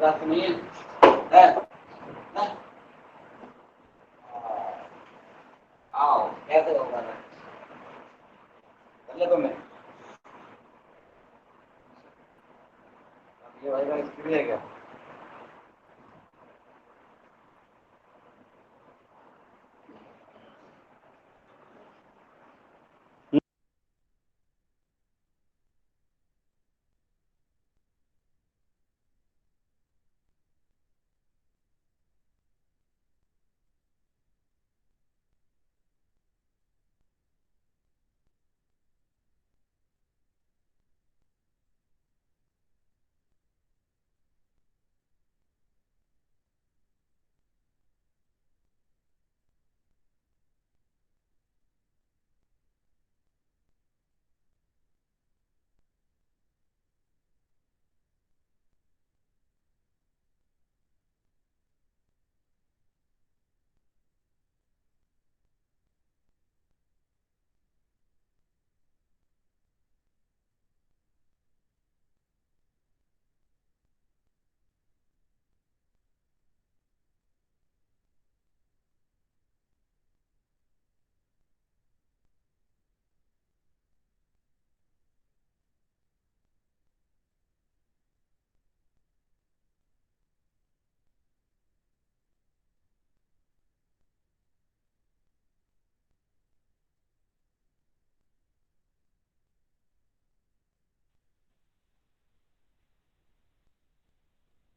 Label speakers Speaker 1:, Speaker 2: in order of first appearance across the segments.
Speaker 1: बात नहीं है ना? आओ कैसे होगा ना कर ले तो मैं ये भाई का स्क्रीन है क्या?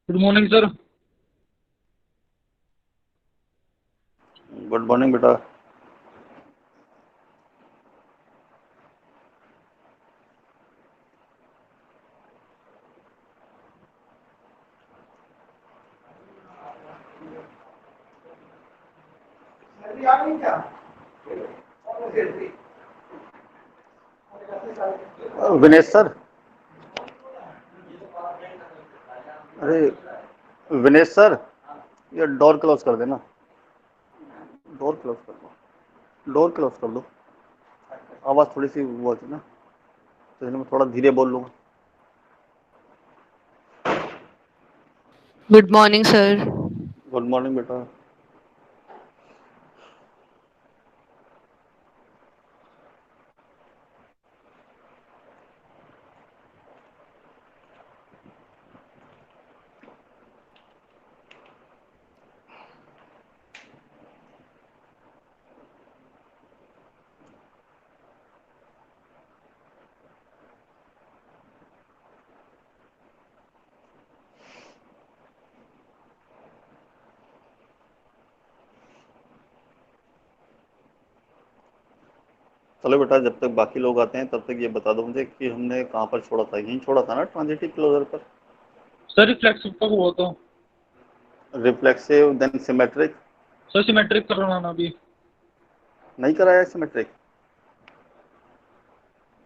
Speaker 2: Good morning sir.
Speaker 3: Good morning बेटा। विनेश सर, अरे विनेश सर, ये डोर क्लोज कर देना। डोर क्लोज कर दो, डोर क्लोज कर दो। आवाज़ थोड़ी सी वो होती है ना, तो इसलिए मैं थोड़ा धीरे बोल लूँगा।
Speaker 4: Good morning sir.
Speaker 3: Good morning बेटा। चलो बेटा, जब तक बाकी लोग आते हैं तब तक ये बता दो मुझे कि हमने कहाँ पर छोड़ा था। यहीं छोड़ा था ना, ट्रांजिटिव क्लोजर पर।
Speaker 2: सर रिफ्लेक्सिव का हुआ तो
Speaker 3: reflexive then symmetric.
Speaker 2: Sir symmetric करवाना अभी।
Speaker 3: नहीं कराया सिमेट्रिक,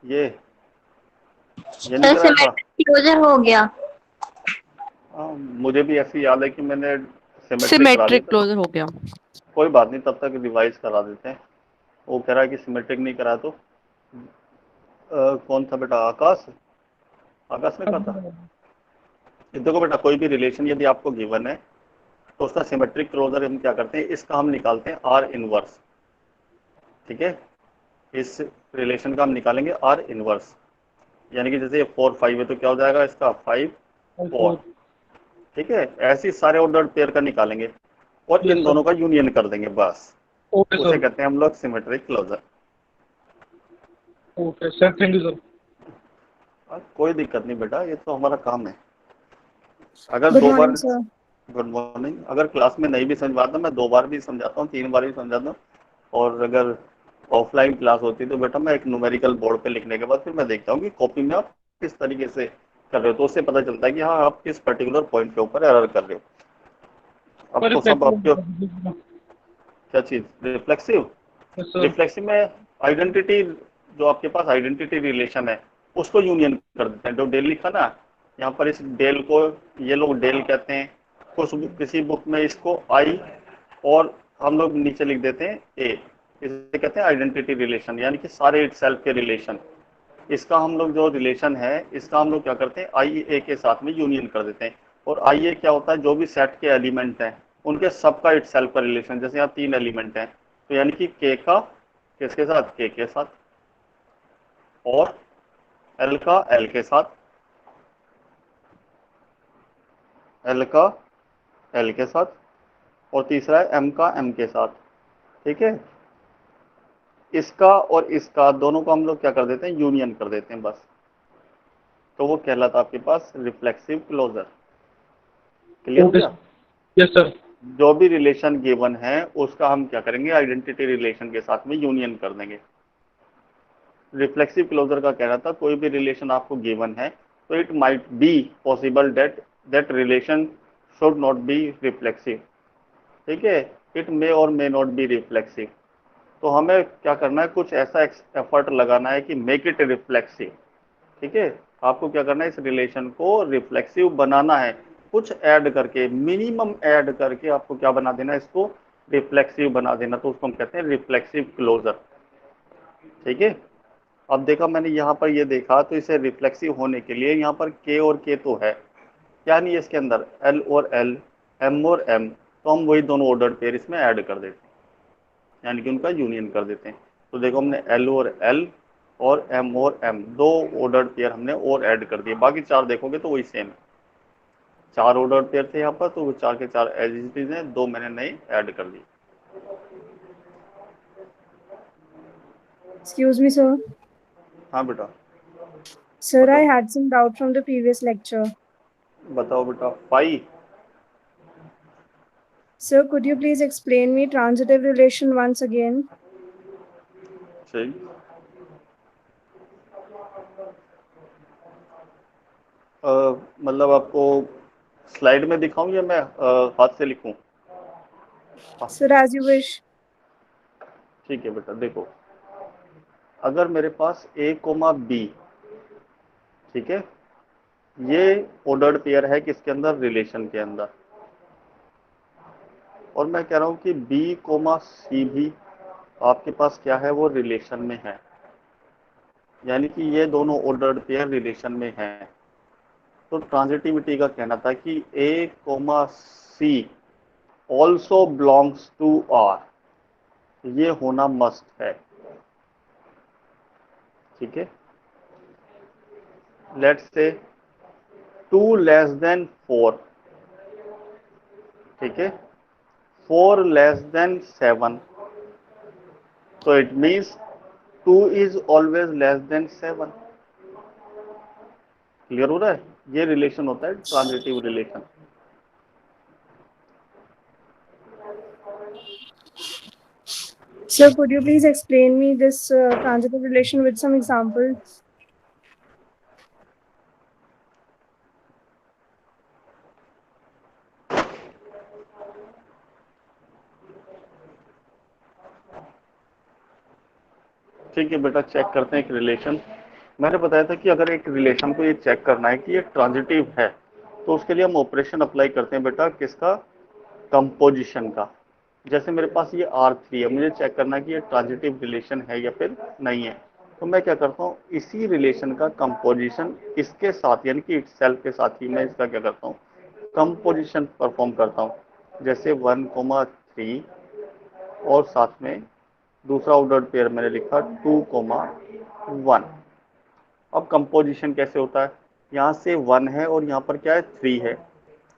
Speaker 3: ये नहीं
Speaker 5: सर
Speaker 3: कराया था।
Speaker 5: सिमेट्रिक क्लोजर हो गया।
Speaker 3: हाँ, मुझे भी ऐसे याद है कि मैंने सिमेट्रिक करा लिया
Speaker 4: सिमेट्रिक
Speaker 3: था।
Speaker 4: क्लोजर हो गया।
Speaker 3: कोई बात नहीं, तब तक रिवाइज करा देते हैं। वो कह रहा है कि सिमेट्रिक नहीं करा तो कौन था बेटा? आकाश, आकाश ने कहा था। देखो बेटा, कोई भी रिलेशन यदि आपको गिवन है तो उसका सिमेट्रिक क्लोजर हम क्या करते हैं, इसका हम निकालते हैं आर इनवर्स। ठीक है, इस रिलेशन का हम निकालेंगे आर इनवर्स। यानी कि जैसे 4 5 है तो क्या हो जाएगा इसका 5 4।
Speaker 2: फोर।
Speaker 3: ठीक है, ऐसे ही सारे ऑर्डर पेयर का निकालेंगे और
Speaker 2: यस
Speaker 3: इन
Speaker 2: सर।
Speaker 3: दोनों का यूनियन कर देंगे बस।
Speaker 2: ओके
Speaker 3: उसे
Speaker 2: सर।
Speaker 3: कहते हैं हम लोग symmetric closure.
Speaker 2: Okay sir, thank you sir.
Speaker 3: कोई दिक्कत नहीं बेटा, ये तो हमारा काम है। अगर
Speaker 5: गुड
Speaker 3: दो बार,
Speaker 5: मॉर्निंग सर।
Speaker 3: गुड मॉर्निंग, अगर क्लास में नहीं भी समझाता मैं 2 बार भी समझाता हूँ, 3 बार भी समझाता हूँ। और अगर ऑफलाइन क्लास होती तो बेटा मैं एक न्यूमेरिकल बोर्ड पे लिखने के बाद फिर मैं देखता हूँ कि कॉपी में आप किस तरीके से कर रहे हो, तो उससे पता चलता है कि हाँ आप किस पर्टिकुलर पॉइंट के ऊपर एरर कर रहे हो। अब
Speaker 2: सर
Speaker 3: तो सब आपके,
Speaker 2: रिफ्लेक्सिव।
Speaker 3: क्या चीज़ रिफ्लेक्सिव?
Speaker 2: Yes sir.
Speaker 3: रिफ्लेक्सिव में आइडेंटिटी, जो आपके पास आइडेंटिटी रिलेशन है उसको यूनियन कर देते हैं। जो डेल लिखा ना यहाँ पर, इस डेल को ये लोग डेल कहते हैं। कुछ किसी बुक में इसको आई और हम लोग नीचे लिख देते हैं ए। इसे कहते हैं आइडेंटिटी रिलेशन, यानी कि सारे इट सेल्फ के रिलेशन। इसका हम लोग जो रिलेशन है इसका हम लोग क्या करते हैं, आई ए के साथ में यूनियन कर देते हैं और आई ए क्या होता है, जो भी सेट के एलिमेंट हैं उनके सबका इटसेल्फ का रिलेशन। जैसे यहाँ 3 एलिमेंट हैं, तो यानी कि के का किसके साथ, के साथ, और एल का एल के साथ, एल का एल के साथ, और तीसरा है एम का एम के साथ। ठीक है, इसका और इसका दोनों को हम लोग क्या कर देते हैं, यूनियन कर देते हैं बस। तो वो कहलाता आपके पास रिफ्लेक्सिव क्लोजर। क्लियर हो
Speaker 2: ओके
Speaker 3: गया।
Speaker 2: Yes sir.
Speaker 3: जो भी रिलेशन गिवन है उसका हम क्या करेंगे, आइडेंटिटी रिलेशन के साथ में यूनियन कर देंगे। रिफ्लेक्सिव क्लोजर का कहना था कोई भी रिलेशन आपको गिवन है तो it might be possible that that relation should not be reflexive. ठीक है, इट मे और मे नॉट बी रिफ्लेक्सिव। तो हमें क्या करना है, कुछ ऐसा एफर्ट लगाना है कि मेक इट रिफ्लेक्सिव। ठीक है, आपको क्या करना है, इस रिलेशन को रिफ्लेक्सिव बनाना है, कुछ ऐड करके, मिनिमम ऐड करके आपको क्या बना देना है, इसको रिफ्लेक्सिव बना देना। तो उसको हम कहते हैं रिफ्लेक्सिव क्लोजर। ठीक है, अब देखा मैंने यहाँ पर ये देखा, तो इसे रिफ्लेक्सिव होने के लिए यहाँ पर के और के तो है, क्या नहीं है इसके अंदर, एल और एल, एम और एम, तो हम वही दोनों ऑर्डर पेयर इसमें ऐड कर देते हैं, यानी कि उनका यूनियन कर देते हैं। तो देखो हमने एल और एल और एम दो ऑर्डर्ड पेयर हमने और ऐड कर दिए। बाकी 4 देखोगे तो वही सेम है, 4 ऑर्डर्ड पेयर थे यहाँ पर, तो वो 4 के 4 एज इट इज हैं, 2 मैंने नए ऐड कर दिए।
Speaker 4: Excuse me, sir.
Speaker 3: हाँ बेटा,
Speaker 4: Sir, I
Speaker 3: बताओ
Speaker 4: had some doubt from the previous lecture.
Speaker 3: बताओ बेटा। पाई,
Speaker 4: Sir, could you please explain me transitive relation once again?
Speaker 3: सही। मतलब आपको स्लाइड में दिखाऊं या मैं हाथ से लिखूं?
Speaker 4: Sir, as you wish.
Speaker 3: ठीक है बेटा, देखो अगर मेरे पास a कोमा बी, ठीक है, ये ऑर्डर्ड पेयर है किसके अंदर, रिलेशन के अंदर, और मैं कह रहा हूं कि b कोमा सी भी आपके पास क्या है, वो रिलेशन में है, यानी कि ये दोनों ऑर्डर्ड पेयर रिलेशन में हैं। तो ट्रांजिटिविटी का कहना था कि a comma C also belongs to R, ये होना मस्ट है। ठीक है, लेट्स से 2 लेस देन 4, ठीक है, 4 लेस देन 7, तो it means 2 is always less than 7। Clear हो रहा है, ये रिलेशन होता है transitive relation.
Speaker 4: Sir, could you please explain me this transitive relation with some examples?
Speaker 3: ठीक है बेटा, चेक करते हैं एक रिलेशन। मैंने बताया था कि अगर एक रिलेशन को ये चेक करना है कि ये ट्रांजिटिव है, तो उसके लिए हम ऑपरेशन अप्लाई करते हैं बेटा, किसका, कंपोजिशन का। जैसे मेरे पास ये R3 है, मुझे चेक करना है कि ये ट्रांजिटिव रिलेशन है या फिर नहीं है। तो मैं क्या करता हूँ, इसी रिलेशन का कंपोजिशन इसके साथ, यानी कि इटसेल्फ के साथ ही मैं इसका क्या करता हूँ, कंपोजिशन परफॉर्म करता हूँ। जैसे 1,3 और साथ में दूसरा ऑर्डर्ड पेयर मैंने लिखा 2,1। अब कंपोजिशन कैसे होता है, यहाँ से 1 है और यहाँ पर क्या है, 3 है,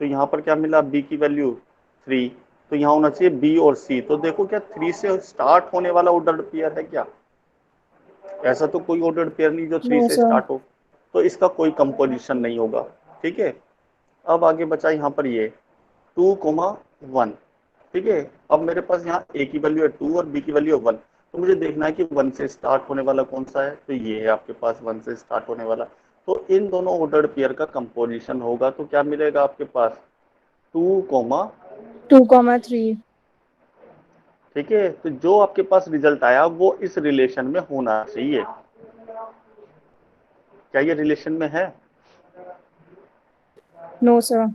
Speaker 3: तो यहाँ पर क्या मिला, b की वैल्यू 3, तो यहाँ होना चाहिए b और c। तो देखो क्या 3 से स्टार्ट होने वाला ऑर्डर्ड पेयर है क्या, ऐसा तो कोई ऑर्डर्ड पेयर नहीं जो 3
Speaker 4: No,
Speaker 3: से
Speaker 4: sir.
Speaker 3: स्टार्ट हो, तो इसका कोई कंपोजिशन नहीं होगा। ठीक है, अब आगे बचा यहाँ पर ये 2,1। ठीक है, अब मेरे पास यहाँ a की वैल्यू है 2 और b की वैल्यू है 1, तो मुझे देखना है कि 1 से स्टार्ट होने वाला कौन सा है, तो ये है आपके पास 1 से स्टार्ट होने वाला। तो इन दोनों ऑर्डर्ड पेयर का कंपोजिशन होगा, तो क्या मिलेगा आपके पास,
Speaker 4: 2,3.
Speaker 3: ठीक है, तो जो आपके पास रिजल्ट आया वो इस रिलेशन में होना चाहिए। क्या ये रिलेशन में है?
Speaker 4: No, sir.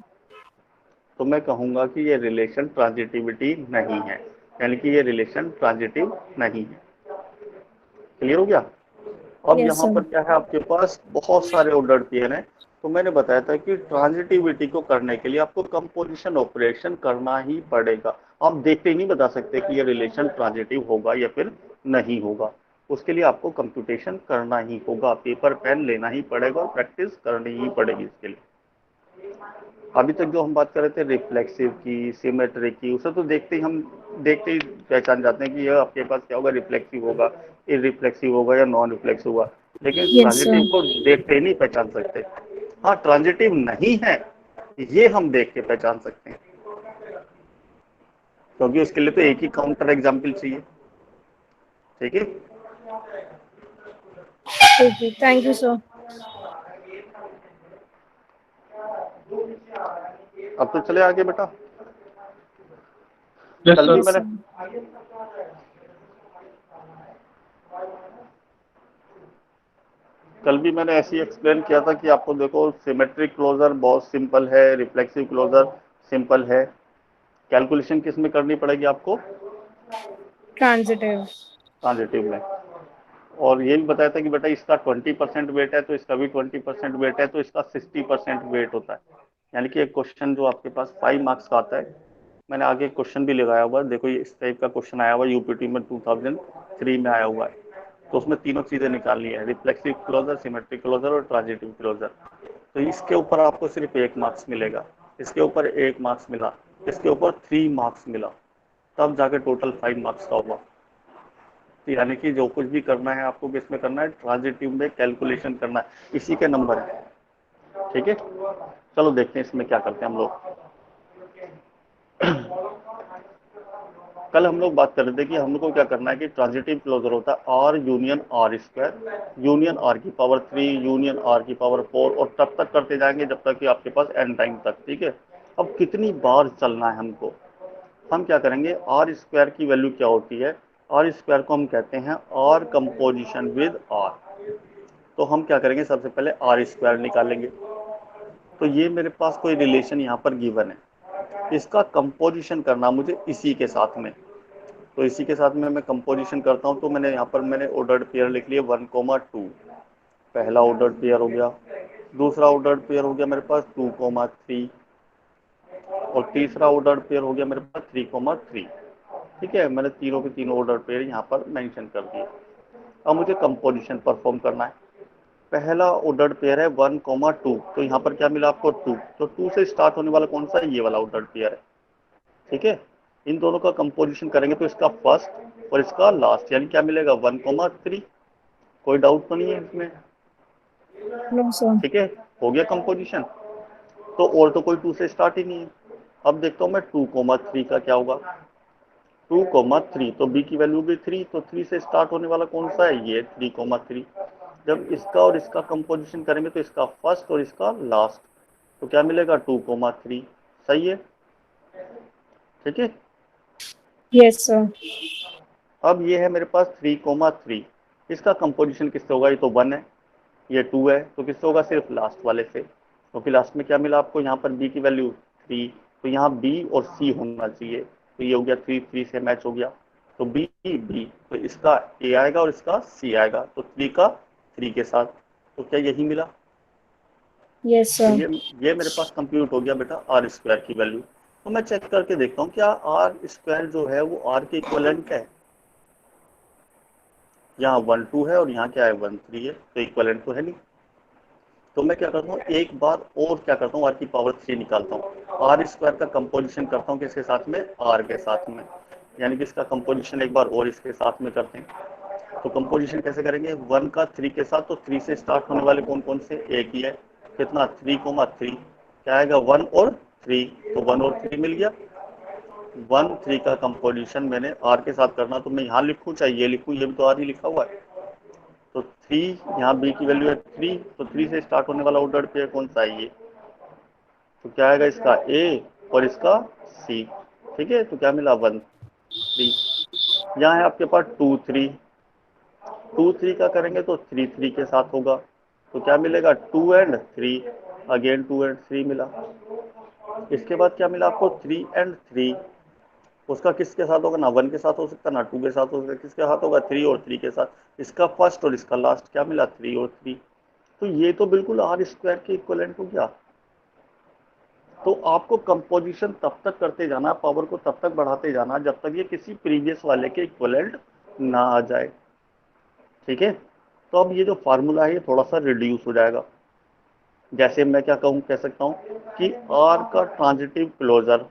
Speaker 3: तो मैं कहूंगा कि ये रिलेशन ट्रांजिटिविटी नहीं है, यानी कि ये रिलेशन ट्रांजिटिव नहीं है। क्लियर हो गया। अब
Speaker 4: Yes,
Speaker 3: यहाँ
Speaker 4: sir.
Speaker 3: पर क्या है, आपके पास बहुत सारे ऑर्डर्ड पेयर हैं, तो मैंने बताया था कि ट्रांजिटिविटी को करने के लिए आपको कंपोजिशन ऑपरेशन करना ही पड़ेगा। आप देखते ही नहीं बता सकते कि ये रिलेशन ट्रांजिटिव होगा या फिर नहीं होगा। उसके लिए आपको कंप्यूटेशन करना ही होगा, पेपर पेन लेना ही पड़ेगा और प्रैक्टिस करनी ही पड़ेगी इसके लिए। अभी तक जो हम बात कर रहे थे रिफ्लेक्सिव की, सिमेट्रिक की, उसे तो देखते ही पहचान जाते हैं कि यह आपके पास क्या होगा, रिफ्लेक्सिव होगा, इरिफ्लेक्सिव होगा या नॉन रिफ्लेक्सिव होगा। लेकिन
Speaker 4: Yes, sir.
Speaker 3: ट्रांजिटिव को देखते ही नहीं पहचान सकते। हाँ, ट्रांजिटिव नहीं है ये हम देख के पहचान सकते हैं, क्योंकि उसके लिए तो एक ही काउंटर एग्जाम्पल चाहिए। ठीक है,
Speaker 4: Okay. Thank you, sir.
Speaker 3: अब तो चले आगे बेटा।
Speaker 2: यस
Speaker 3: कल भी
Speaker 2: सर।
Speaker 4: Yes,
Speaker 3: मैंने
Speaker 4: sir.
Speaker 3: कल भी मैंने ऐसे ही एक्सप्लेन किया था कि आपको देखो सिमेट्रिक क्लोजर बहुत सिंपल है, रिफ्लेक्सिव क्लोजर सिंपल है। कैलकुलेशन किस में करनी पड़ेगी आपको?
Speaker 4: Transitive.
Speaker 3: ट्रांजिटिव में। और ये भी बताया था कि बेटा इसका 20% वेट है तो इसका भी 20% वेट है, तो इसका 60% वेट होता है। यानी कि एक क्वेश्चन जो आपके पास 5 मार्क्स का आता है, मैंने आगे क्वेश्चन भी लगाया हुआ है, देखो ये इस टाइप का क्वेश्चन आया हुआ है, यूपीटी में 2003 में आया हुआ है। तो उसमें तीनों चीजें निकालनी है, रिफ्लेक्सिव क्लोजर, सिमेट्रिक क्लोजर और ट्रांजिटिव क्लोजर। तो इसके ऊपर आपको सिर्फ 1 मार्क्स मिलेगा, इसके ऊपर 1 मार्क्स मिला, इसके ऊपर 3 मार्क्स मिला, तब जाके टोटल 5 मार्क्स का हुआ। तो यानी कि जो कुछ भी करना है आपको किसमें करना है, ट्रांजिटिव में कैलकुलेशन करना है, इसी के नंबर है। ठीक है, चलो देखते हैं इसमें क्या करते हैं हम लोग। कल हम लोग बात कर रहे थे कि हमको क्या करना है कि ट्रांजिटिव क्लोजर होता है R union R square, union R की पावर 3, यूनियन आर की पावर 4, और तब तक करते जाएंगे जब तक कि आपके पास एन टाइम तक। ठीक है, अब कितनी बार चलना है हमको, हम क्या करेंगे, आर स्क्वायर की वैल्यू क्या होती है, आर स्क्वायर को हम कहते हैं आर कंपोजिशन विद आर। तो हम क्या करेंगे, सबसे पहले आर स्क्वायर निकालेंगे। तो ये मेरे पास कोई रिलेशन यहाँ पर गिवन है, इसका कंपोजिशन करना मुझे इसी के साथ में। तो इसी के साथ में मैं कंपोजिशन करता हूँ। तो मैंने यहाँ पर मैंने ऑर्डर्ड पेयर लिख लिया 1,2, पहला ऑर्डर्ड पेयर हो गया। दूसरा ऑर्डर्ड पेयर हो गया मेरे पास 2,3, और तीसरा ऑर्डर्ड पेयर हो गया मेरे पास 3,3। ठीक है, मैंने तीनों के तीनों ऑर्डर पेयर यहाँ पर मेंशन कर दिए। अब मुझे कंपोजिशन परफॉर्म करना है। पहला ऑर्डर्ड पेयर है 1,2, तो यहाँ पर क्या मिला आपको 2, तो 2 से स्टार्ट होने वाला कौन सा है, ये वाला ऑर्डर्ड पेयर है। ठीक है, इन दोनों का कंपोजिशन करेंगे तो इसका फर्स्ट और इसका लास्ट, यानी क्या मिलेगा 1,3। कोई डाउट तो नहीं है इसमें?
Speaker 4: No, sir.
Speaker 3: ठीक है, हो गया कंपोजिशन। तो और तो कोई 2 से स्टार्ट ही नहीं है। अब देखता हूँ मैं 2,3 का क्या होगा, 2,3, तो बी की वैल्यू भी 3, तो 3 से स्टार्ट होने वाला कौन सा है, ये 3,3। जब इसका और इसका कंपोजिशन करेंगे तो इसका फर्स्ट और इसका लास्ट, तो क्या मिलेगा 2,3। सही है, ठीक है।
Speaker 4: Yes, sir.
Speaker 3: अब ये है मेरे पास 3,3, इसका कंपोजिशन किससे होगा, ये तो 1 है, ये 2 है, तो किससे होगा, सिर्फ लास्ट वाले से। क्योंकि लास्ट में क्या मिला आपको, यहाँ पर बी की वैल्यू 3, तो यहाँ बी और सी होना चाहिए, तो ये हो गया 3, 3 से मैच हो गया, तो बी बी, तो इसका ए आएगा और इसका सी आएगा, तो 3 का 3 के साथ, तो क्या यही मिला।
Speaker 4: Yes,
Speaker 3: तो
Speaker 4: sir.
Speaker 3: ये मेरे पास कंप्यूट हो गया बेटा आर स्क्वायर की वैल्यू। तो मैं चेक करके देखता हूँ क्या आर स्क्वायर जो है वो आर के इक्वलेंट है। यहाँ 1,2 है और यहाँ क्या है 1,3 है, तो इक्वलेंट तो है नहीं। तो मैं क्या करता हूँ, एक बार और क्या करता हूँ, आर की पावर 3 निकालता हूँ, आर स्क्वायर का कंपोजिशन करता हूँ किसके साथ में, आर के साथ में, यानी कि इसका कंपोजिशन एक बार और इसके साथ में करते हैं। तो कंपोजिशन कैसे करेंगे, 1 का 3 के साथ, तो 3 से स्टार्ट होने वाले कौन कौन से, एक ही है, कितना 3,3, क्या आएगा 1 और 3, तो 1 और 3 मिल गया। 1, 3 का कंपोजिशन मैंने आर के साथ करना, तो मैं यहाँ लिखूँ चाहे ये लिखूँ, ये भी तो आर ही लिखा हुआ है। तो 3, यहाँ बी की वैल्यू है 3, तो 3 से स्टार्ट होने वाला ऑर्डर पेयर कौन सा है, ये, तो क्या आएगा इसका ए और इसका सी। ठीक है, तो क्या मिला 1, 3। यहाँ है आपके पास 2, 3, 2, 3 का करेंगे तो 3, 3 के साथ होगा, तो क्या मिलेगा 2 एंड 3, अगेन 2 एंड 3 मिला। इसके बाद क्या मिला आपको 3 एंड 3, उसका किसके साथ होगा, ना 1 के साथ हो सकता ना 2 के साथ हो सकता, किसके साथ होगा 3 और 3 के साथ। इसका फर्स्ट और इसका लास्ट क्या मिला 3 और 3, तो ये तो बिल्कुल आर स्क्वायर के इक्वलेंट हो गया। तो आपको कंपोजिशन तब तक करते जाना, पावर को तब तक बढ़ाते जाना जब तक ये किसी प्रीवियस वाले के इक्वलेंट ना आ जाए। ठीक है, तो अब ये जो फार्मूला है ये थोड़ा सा रिड्यूस हो जाएगा। जैसे मैं क्या कह सकता हूँ कि आर का ट्रांजिटिव क्लोजर,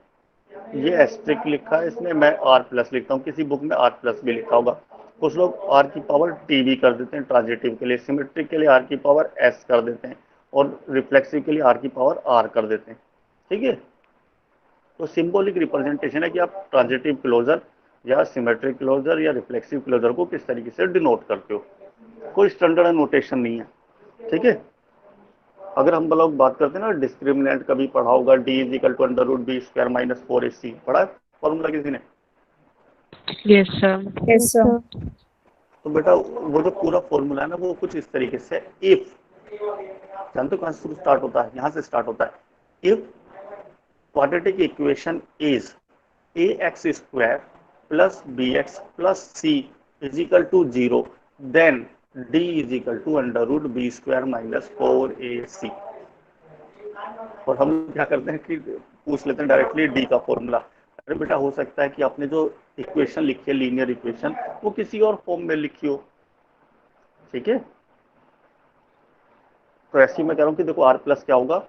Speaker 3: ये एस्ट्रिक लिखा है इसमें, मैं आर प्लस लिखता हूँ, किसी बुक में आर प्लस भी लिखा होगा। कुछ लोग आर की पावर टी भी कर देते हैं ट्रांजिटिव के लिए, सिमेट्रिक के लिए आर की पावर एस कर देते हैं, और रिफ्लेक्सिव के लिए आर की पावर आर कर देते हैं। ठीक है, तो सिंबॉलिक रिप्रेजेंटेशन है कि आप ट्रांजिटिव क्लोजर या सिमेट्रिक क्लोजर या रिफ्लेक्सिव क्लोजर को किस तरीके से डिनोट करते हो। कोई स्टैंडर्ड नोटेशन नहीं है। ठीक है, अगर हम लोग बात करते हैं ना डिस्क्रिमिनेंट, कभी पढ़ा होगा D is equal to under root B square minus 4ac, पढ़ा है फॉर्मूला किसी ने?
Speaker 5: Yes, sir.
Speaker 4: Yes, sir.
Speaker 3: तो बेटा वो जो पूरा फॉर्मूला है ना वो कुछ इस तरीके से, इफ, जानते हो कहां से स्टार्ट होता है? यहां से स्टार्ट होता है। If quadratic equation is ax square plus bx plus c is equal to 0, then d is equal to under root B square minus 4ac। और हम क्या करते हैं कि पूछ लेते हैं डायरेक्टली डी का फॉर्मूला। अरे बेटा हो सकता है कि आपने जो इक्वेशन लिखी है लीनियर इक्वेशन वो किसी और फॉर्म में लिखी हो। ठीक है, तो ऐसे ही मैं कह रहा हूँ कि देखो आर प्लस क्या होगा।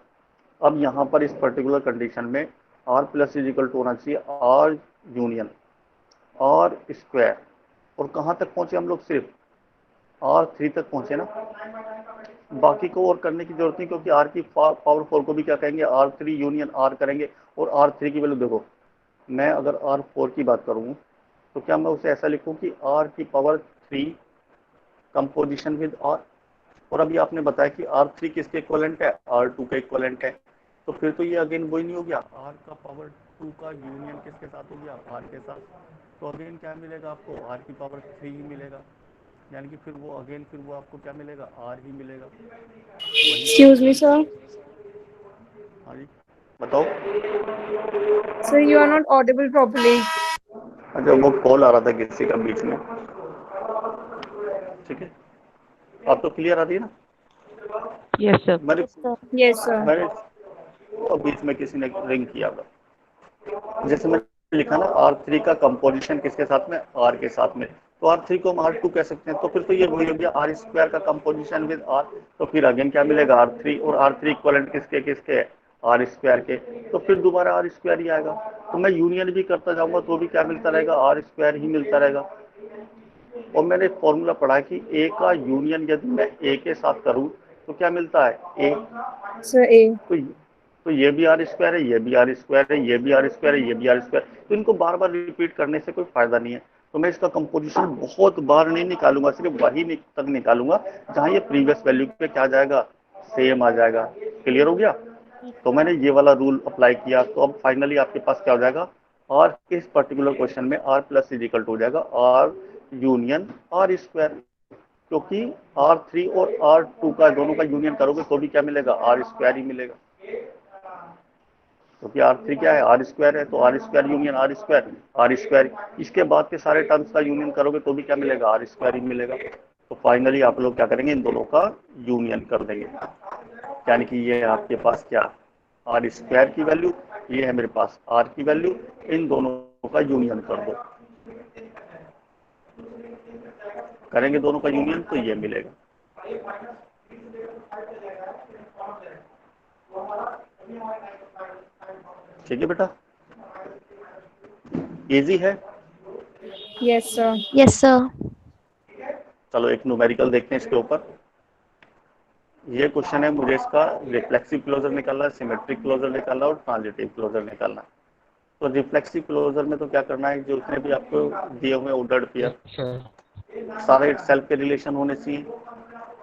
Speaker 3: अब यहाँ पर इस पर्टिकुलर कंडीशन में R plus is equal to होना चाहिए आर यूनियन आर स्क्वायर, और कहाँ तक पहुंचे हम लोग? सिर्फ R3 तक पहुंचे ना, बाकी को और करने की जरूरत नहीं, क्योंकि R की पावर 4 को भी क्या कहेंगे? R3 यूनियन R करेंगे। और R3 की वैल्यू देखो, मैं अगर R4 की बात करूं तो क्या मैं उसे ऐसा लिखूं कि R की पावर 3 कंपोजिशन विद R, और अभी आपने बताया कि R3 किसके इक्विवेलेंट है? R2 के इक्विवेलेंट है। तो फिर तो ये अगेन वही नहीं हो गया, R का पावर 2 का यूनियन किसके साथ हो गया? R के साथ। तो अगेन क्या मिलेगा आपको? R की पावर 3 ही मिलेगा, यानी कि फिर वो आपको क्या मिलेगा? R ही मिलेगा।
Speaker 4: Excuse me, sir.
Speaker 3: हाँ जी बताओ।
Speaker 4: Sir, you are not audible properly.
Speaker 3: अच्छा, वो कॉल आ रहा था किसी का बीच में। ठीक है, आप तो क्लियर आती है ना?
Speaker 5: Yes, sir.
Speaker 4: Yes, sir.
Speaker 3: मैंने और बीच में किसी ने रिंग किया था। जैसे मैं लिखा ना R3 का कंपोजिशन किसके साथ में? R के साथ में, तो R3 को हम R2 कह सकते हैं। तो फिर तो ये वही हो गया R स्क्वायर का कंपोजिशन विद R। तो फिर अगेन क्या मिलेगा? R3, और R3 इक्विवेलेंट किसके है? R स्क्वायर के। तो फिर दोबारा R स्क्वायर ही आएगा। तो मैं यूनियन भी करता जाऊंगा तो भी क्या मिलता रहेगा? R स्क्वायर ही मिलता रहेगा। और मैंने एक फॉर्मूला पढ़ा कि A का यूनियन यदि मैं A के साथ करूं तो क्या मिलता है? A।
Speaker 4: Sir, A.
Speaker 3: तो ये भी आर स्क्वायर है, ये भी आर स्क्वायर है, ये भी आर स्क्वायर है, ये भी आर स्क्वायर। तो इनको बार बार रिपीट करने से कोई फायदा नहीं है। तो मैं इसका कंपोजिशन बहुत बार नहीं निकालूंगा, सिर्फ वही तक निकालूंगा जहां ये प्रीवियस वैल्यू पे क्या जाएगा? सेम आ जाएगा। क्लियर हो गया? तो मैंने ये वाला रूल अप्लाई किया, तो अब फाइनली आपके पास क्या हो जाएगा? आर इस पर्टिकुलर क्वेश्चन में R plus is equal to हो जाएगा आर यूनियन आर स्क्वायर, क्योंकि R3 और R2 का दोनों का यूनियन करोगे तो भी क्या मिलेगा? R स्क्वायर ही मिलेगा। क्योंकि R3 क्या है? R स्क्वायर है, तो R square union R square, R square. इसके बाद के सारे टर्म्स का यूनियन करोगे तो भी क्या मिलेगा? R स्क्वायर ही मिलेगा। तो फाइनली आप लोग क्या करेंगे? इन दोनों का यूनियन कर देंगे, यानी कि ये आपके पास क्या? R स्क्वायर की वैल्यू, ये है मेरे पास R की वैल्यू, इन दोनों का यूनियन कर दो। करेंगे दोनों का यूनियन तो ये मिलेगा। ठीक है बेटा, इजी है।
Speaker 4: Yes, sir.
Speaker 5: Yes, sir.
Speaker 3: चलो एक न्यूमेरिकल देखते हैं इसके ऊपर। ये क्वेश्चन है, मुझे इसका रिफ्लेक्सिव क्लोजर निकालना है, सिमेट्रिक क्लोजर निकालना है और ट्रांजिटिव क्लोजर निकालना है। तो रिफ्लेक्सिव क्लोजर में तो क्या करना है, जो उसने भी आपको दिए हुए ऑर्डर्ड पेयर सारे सेल्फ के रिलेशन होने चाहिए।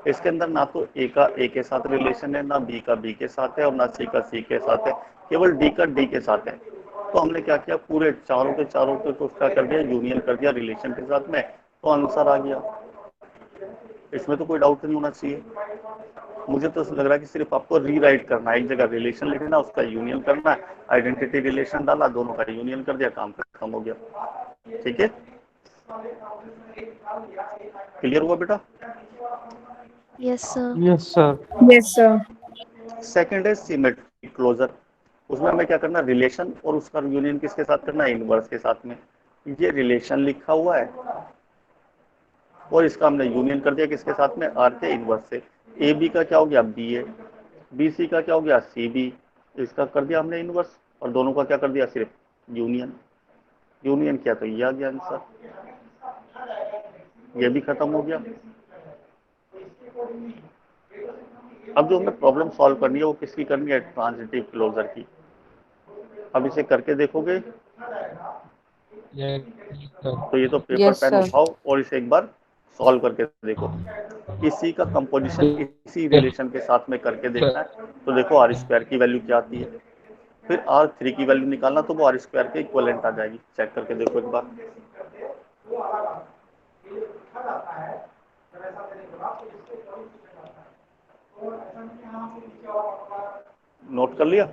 Speaker 3: इसके अंदर ना तो ए का ए के साथ रिलेशन है, ना बी का बी के साथ है, और ना सी का सी के साथ है, केवल डी का डी के साथ है। तो हमने क्या किया, पूरे चारों के तो उसका कर दिया, यूनियन कर दिया रिलेशन के साथ में, तो आंसर आ गया। इसमें तो कोई डाउट नहीं होना चाहिए। मुझे तो लग रहा है कि सिर्फ आपको रीराइट करना है, एक जगह रिलेशन लिखना, उसका यूनियन करना है, आइडेंटिटी रिलेशन डाला, दोनों का यूनियन कर दिया, काम खत्म हो गया। ठीक है, क्लियर हुआ बेटा?
Speaker 6: Yes, sir.
Speaker 2: Yes, sir.
Speaker 4: Yes, sir.
Speaker 3: Second है सिमेट्रिक क्लोजर। उसमें हमें क्या करना, रिलेशन और उसका यूनियन किसके साथ करना है, इनवर्स के साथ में। ये रिलेशन लिखा हुआ है और इसका हमने यूनियन कर दिया किसके साथ में, आर के इनवर्स से। ए बी का क्या हो गया, बी ए, बी सी का क्या हो गया, सी बी। इसका कर दिया हमने इनवर्स और दोनों का क्या कर दिया, सिर्फ यूनियन। यूनियन किया तो ये आ गया आंसर, ये भी खत्म हो गया। अब जो हमें प्रॉब्लम सॉल्व करनी है वो किसकी करनी है, ट्रांजिटिव क्लोजर की। अब इसे करके देखोगे
Speaker 2: Yes, sir.
Speaker 3: तो ये तो पेपर
Speaker 5: Yes,
Speaker 3: पेन
Speaker 5: sir.
Speaker 3: उठाओ और इसे एक बार सॉल्व करके देखो। इसी का कंपोजिशन इसी
Speaker 2: Yes,
Speaker 3: रिलेशन के साथ में करके
Speaker 2: sir.
Speaker 3: देखना है। तो देखो आर स्क्वायर की वैल्यू क्या आती है, फिर आर थ्री की वैल्यू निकालना तो वो आर स्क्वायर के इक्वलेंट आ जाएगी। चेक करके देखो एक बार। नोट कर लिया।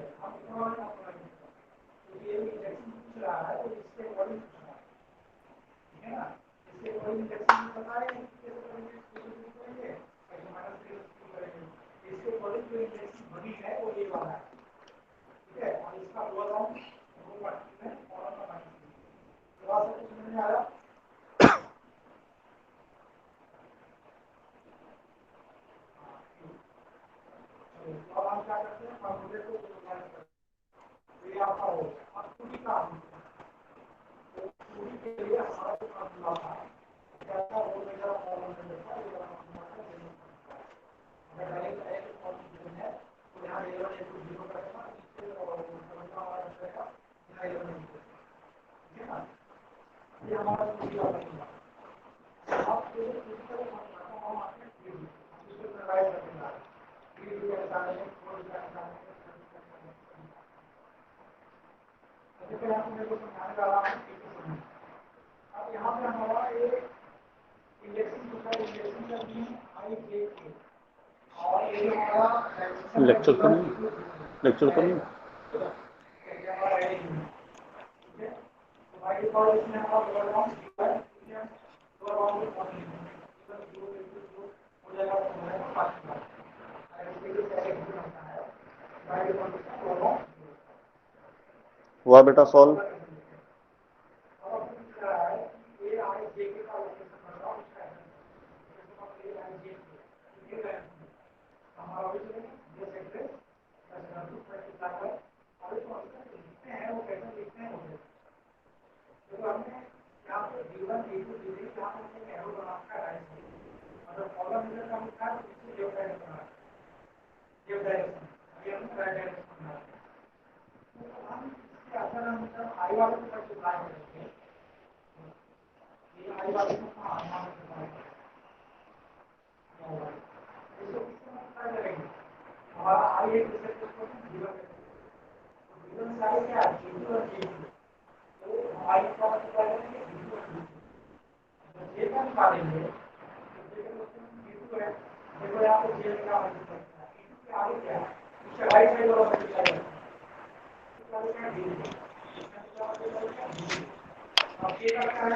Speaker 3: लेक्चर तो नहीं, लेक्चर तो नहीं। हुआ बेटा सॉल्व।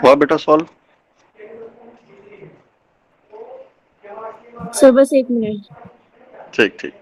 Speaker 3: हुआ बेटा सॉल्व।
Speaker 4: सर बस 1 मिनट।
Speaker 3: ठीक ठीक।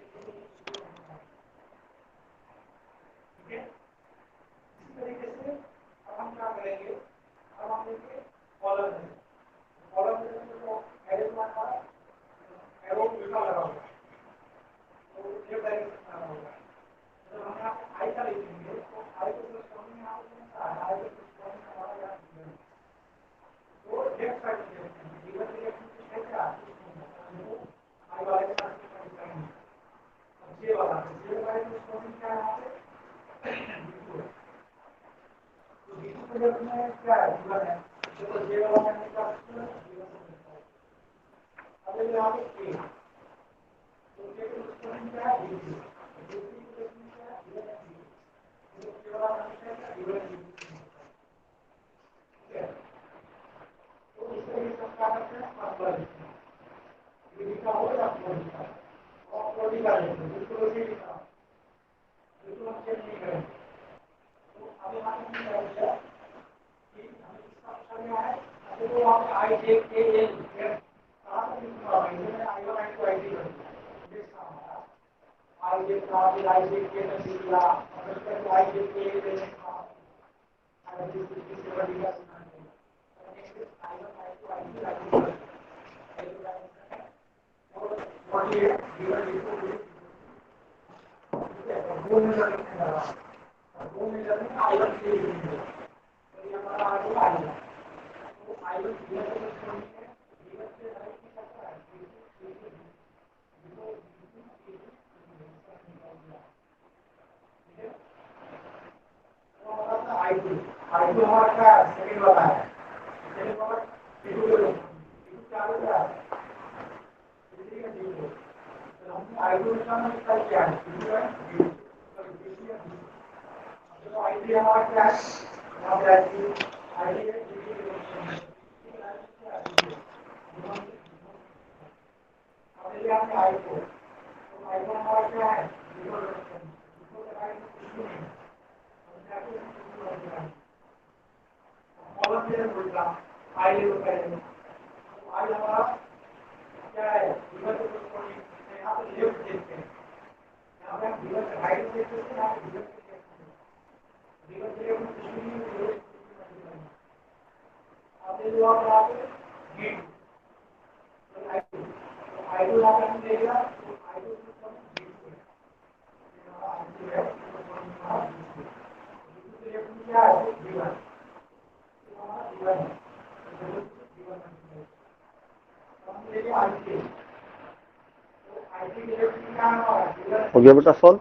Speaker 3: हो गया बेटा सॉल्व?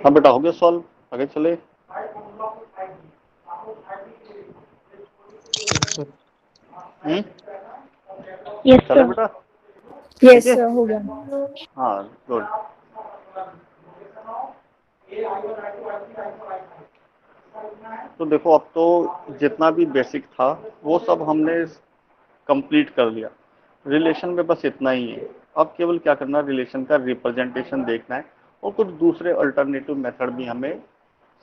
Speaker 3: हाँ बेटा हो गया सॉल्व, आगे चले।
Speaker 5: Yes,
Speaker 3: चले
Speaker 5: sir.
Speaker 3: बेटा?
Speaker 4: Yes,
Speaker 3: ठीक है?
Speaker 4: sir, हो गया.
Speaker 3: हाँ गुड। तो देखो अब तो जितना भी बेसिक था वो सब हमने कंप्लीट कर लिया। रिलेशन में बस इतना ही है। अब केवल क्या करना है, रिलेशन का रिप्रेजेंटेशन देखना है और कुछ दूसरे अल्टरनेटिव मेथड भी हमें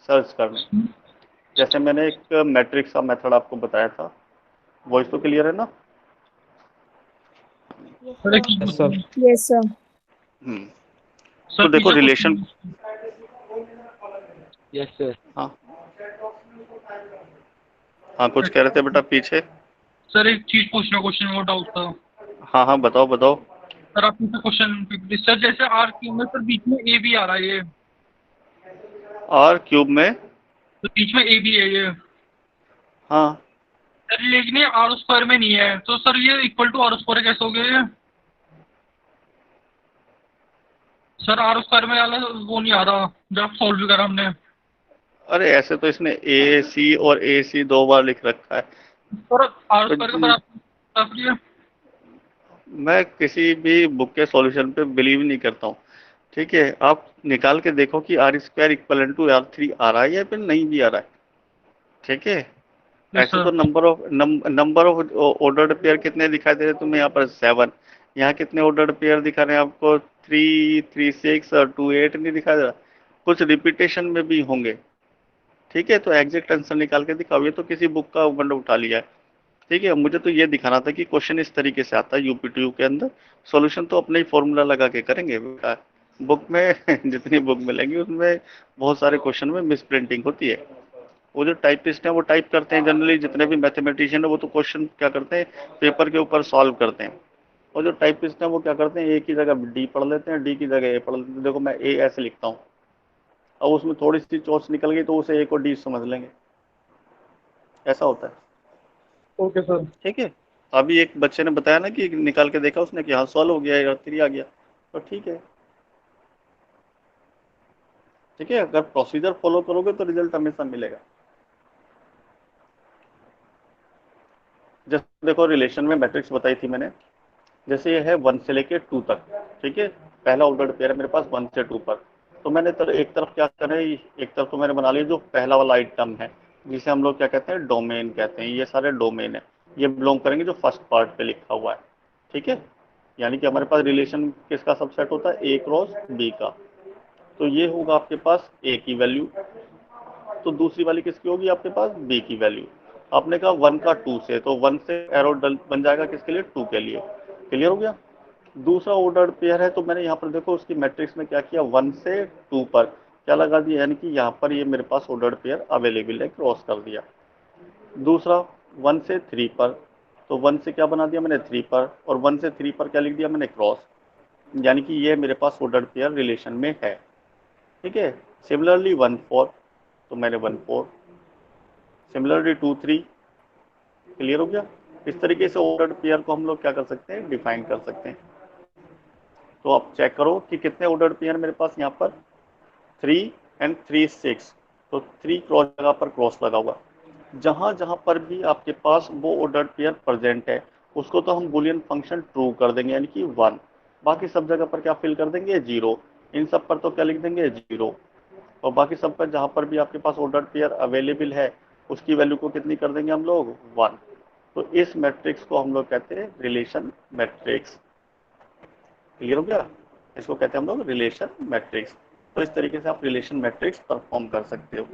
Speaker 3: सर्च करने हैं। जैसे मैंने एक मैट्रिक्स का मेथड आपको बताया था, वॉइस तो क्लियर है ना?
Speaker 2: सर एक
Speaker 5: Yes,
Speaker 2: सर
Speaker 4: Yes, sir.
Speaker 3: तो देखो
Speaker 2: पीछे
Speaker 3: रिलेशन,
Speaker 1: यस सर।
Speaker 3: हाँ हाँ कुछ कह रहे थे बेटा पीछे।
Speaker 2: सर एक चीज पूछना, क्वेश्चन वो डाउट था।
Speaker 3: हाँ हाँ बताओ बताओ।
Speaker 2: सर आप मुझसे क्वेश्चन सर, जैसे आर क्यूब में सर बीच में ए भी आ रहा है, ये
Speaker 3: आर क्यूब में,
Speaker 2: तो बीच में ए भी है ये
Speaker 3: हाँ
Speaker 2: सर, लेकिन ये आर स्क्वायर में नहीं है, तो सर ये इक्वल टू आर स्क्वायर कैसे हो गया ये? सर आर स्क्वायर में वाला वो नहीं आ रहा जब सॉल्व करा हमने।
Speaker 3: अरे ऐसे तो इसने ए सी और ए सी 2 बार लिख रखा है।
Speaker 2: सर आर
Speaker 3: तो
Speaker 2: स्क्वायर का बराबर ये।
Speaker 3: मैं किसी भी बुक के सॉल्यूशन पे बिलीव नहीं करता हूँ। ठीक है, आप निकाल के देखो कि R square equal to R three आ रहा है या फिर नहीं भी आ रहा है। ठीक है,
Speaker 2: यस
Speaker 3: ऐसे
Speaker 2: सर।
Speaker 3: तो नंबर ऑफ ऑर्डर्ड पेयर कितने दिखाई दे रहे हैं तुम्हें यहाँ पर 7। यहाँ कितने ऑर्डर्ड पेयर दिखा रहे हैं आपको? 3, 3, 6 और 2, 8 नहीं दिखा दे रहा। कुछ रिपीटेशन में भी होंगे। ठीक है, तो एग्जैक्ट आंसर निकाल के दिखाओ। ये तो किसी बुक का वंडर उठा लिया है। ठीक है, मुझे तो ये दिखाना था कि क्वेश्चन इस तरीके से आता है यूपीटीयू के अंदर। सॉल्यूशन तो अपने ही फॉर्मूला लगा के करेंगे बेटा। बुक में जितनी बुक मिलेंगी उसमें बहुत सारे क्वेश्चन में मिस प्रिंटिंग होती है। वो जो टाइपिस्ट हैं वो टाइप करते हैं जनरली, जितने भी मैथमेटिशियन है वो तो क्वेश्चन क्या करते हैं, पेपर के ऊपर सॉल्व करते हैं। और जो टाइपिस्ट हैं वो क्या करते हैं, ए की जगह डी पढ़ लेते हैं, डी की जगह ए पढ़ लेते हैं। देखो मैं ए ऐसे लिखता हूँ, अब उसमें थोड़ी सी चोट निकल गई तो उसे ए को डी समझ लेंगे। ऐसा होता है।
Speaker 2: Okay sir.
Speaker 3: ठीक है, अभी एक बच्चे ने बताया ना कि निकाल के देखा उसने कि हाँ सॉल्व हो गया या 3 आ गया, तो ठीक है। ठीक है, अगर प्रोसीजर फॉलो करोगे तो रिजल्ट हमेशा मिलेगा। जैसे देखो रिलेशन में मैट्रिक्स बताई थी मैंने, जैसे ये है 1 से लेके 2 तक, ठीक है, पहला ऑर्डर्ड पेयर है मेरे पास 1 से 2 पर। तो मैंने एक तरफ क्या करें, एक तरफ तो मैंने बना लिया जो पहला वाला आइटम है, जिसे हम लोग क्या कहते हैं, डोमेन कहते हैं। ये सारे डोमेन है, ये बिलोंग करेंगे जो फर्स्ट पार्ट पे लिखा हुआ है, ठीक है। यानी कि हमारे पास रिलेशन किसका सबसेट होता है, ए क्रॉस बी का। तो ये होगा आपके पास ए की वैल्यू, तो दूसरी वाली किसकी होगी आपके पास, बी की वैल्यू। आपने कहा 1 का 2 से, तो 1 से एरो बन जाएगा किसके लिए, 2 के लिए। क्लियर हो गया। दूसरा ऑर्डर्ड पेयर है, तो मैंने यहाँ पर देखो उसकी मैट्रिक्स में क्या किया, 1 से 2 पर क्या लगा दिया, यानी कि यहाँ पर ये मेरे पास ऑर्डर्ड पेयर अवेलेबल है, क्रॉस कर दिया। दूसरा 1 से 3 पर, तो 1 से क्या बना दिया मैंने, 3 पर, और 1 से 3 पर क्या लिख दिया मैंने, क्रॉस, यानी कि ये मेरे पास ऑर्डर्ड पेयर रिलेशन में है, ठीक है। सिमिलरली 1 4, तो मैंने 1 4, सिमिलरली 2 3। क्लियर हो गया। इस तरीके से ऑर्डर्ड पेयर को हम लोग क्या कर सकते हैं, डिफाइन कर सकते हैं। तो आप चेक करो कि कितने ऑर्डर्ड पेयर मेरे पास यहाँ पर, 3 एंड 3 6, तो 3 क्रॉस जगह पर क्रॉस लगा हुआ। जहां जहां पर भी आपके पास वो ऑर्डर्ड पेयर प्रेजेंट है, उसको तो हम बुलियन फंक्शन ट्रू कर देंगे, यानी कि 1। बाकी सब जगह पर क्या फिल कर देंगे, 0। इन सब पर तो क्या लिख देंगे, 0। और बाकी सब पर जहां पर भी आपके पास ऑर्डर्ड पेयर अवेलेबल है, उसकी वैल्यू को कितनी कर देंगे हम लोग, 1। तो इस मैट्रिक्स को हम लोग कहते हैं रिलेशन मैट्रिक्स। क्लियर हो गया। इसको कहते हैं हम लोग रिलेशन मैट्रिक्स। तो इस तरीके से आप रिलेशन मैट्रिक्स परफॉर्म कर सकते हो।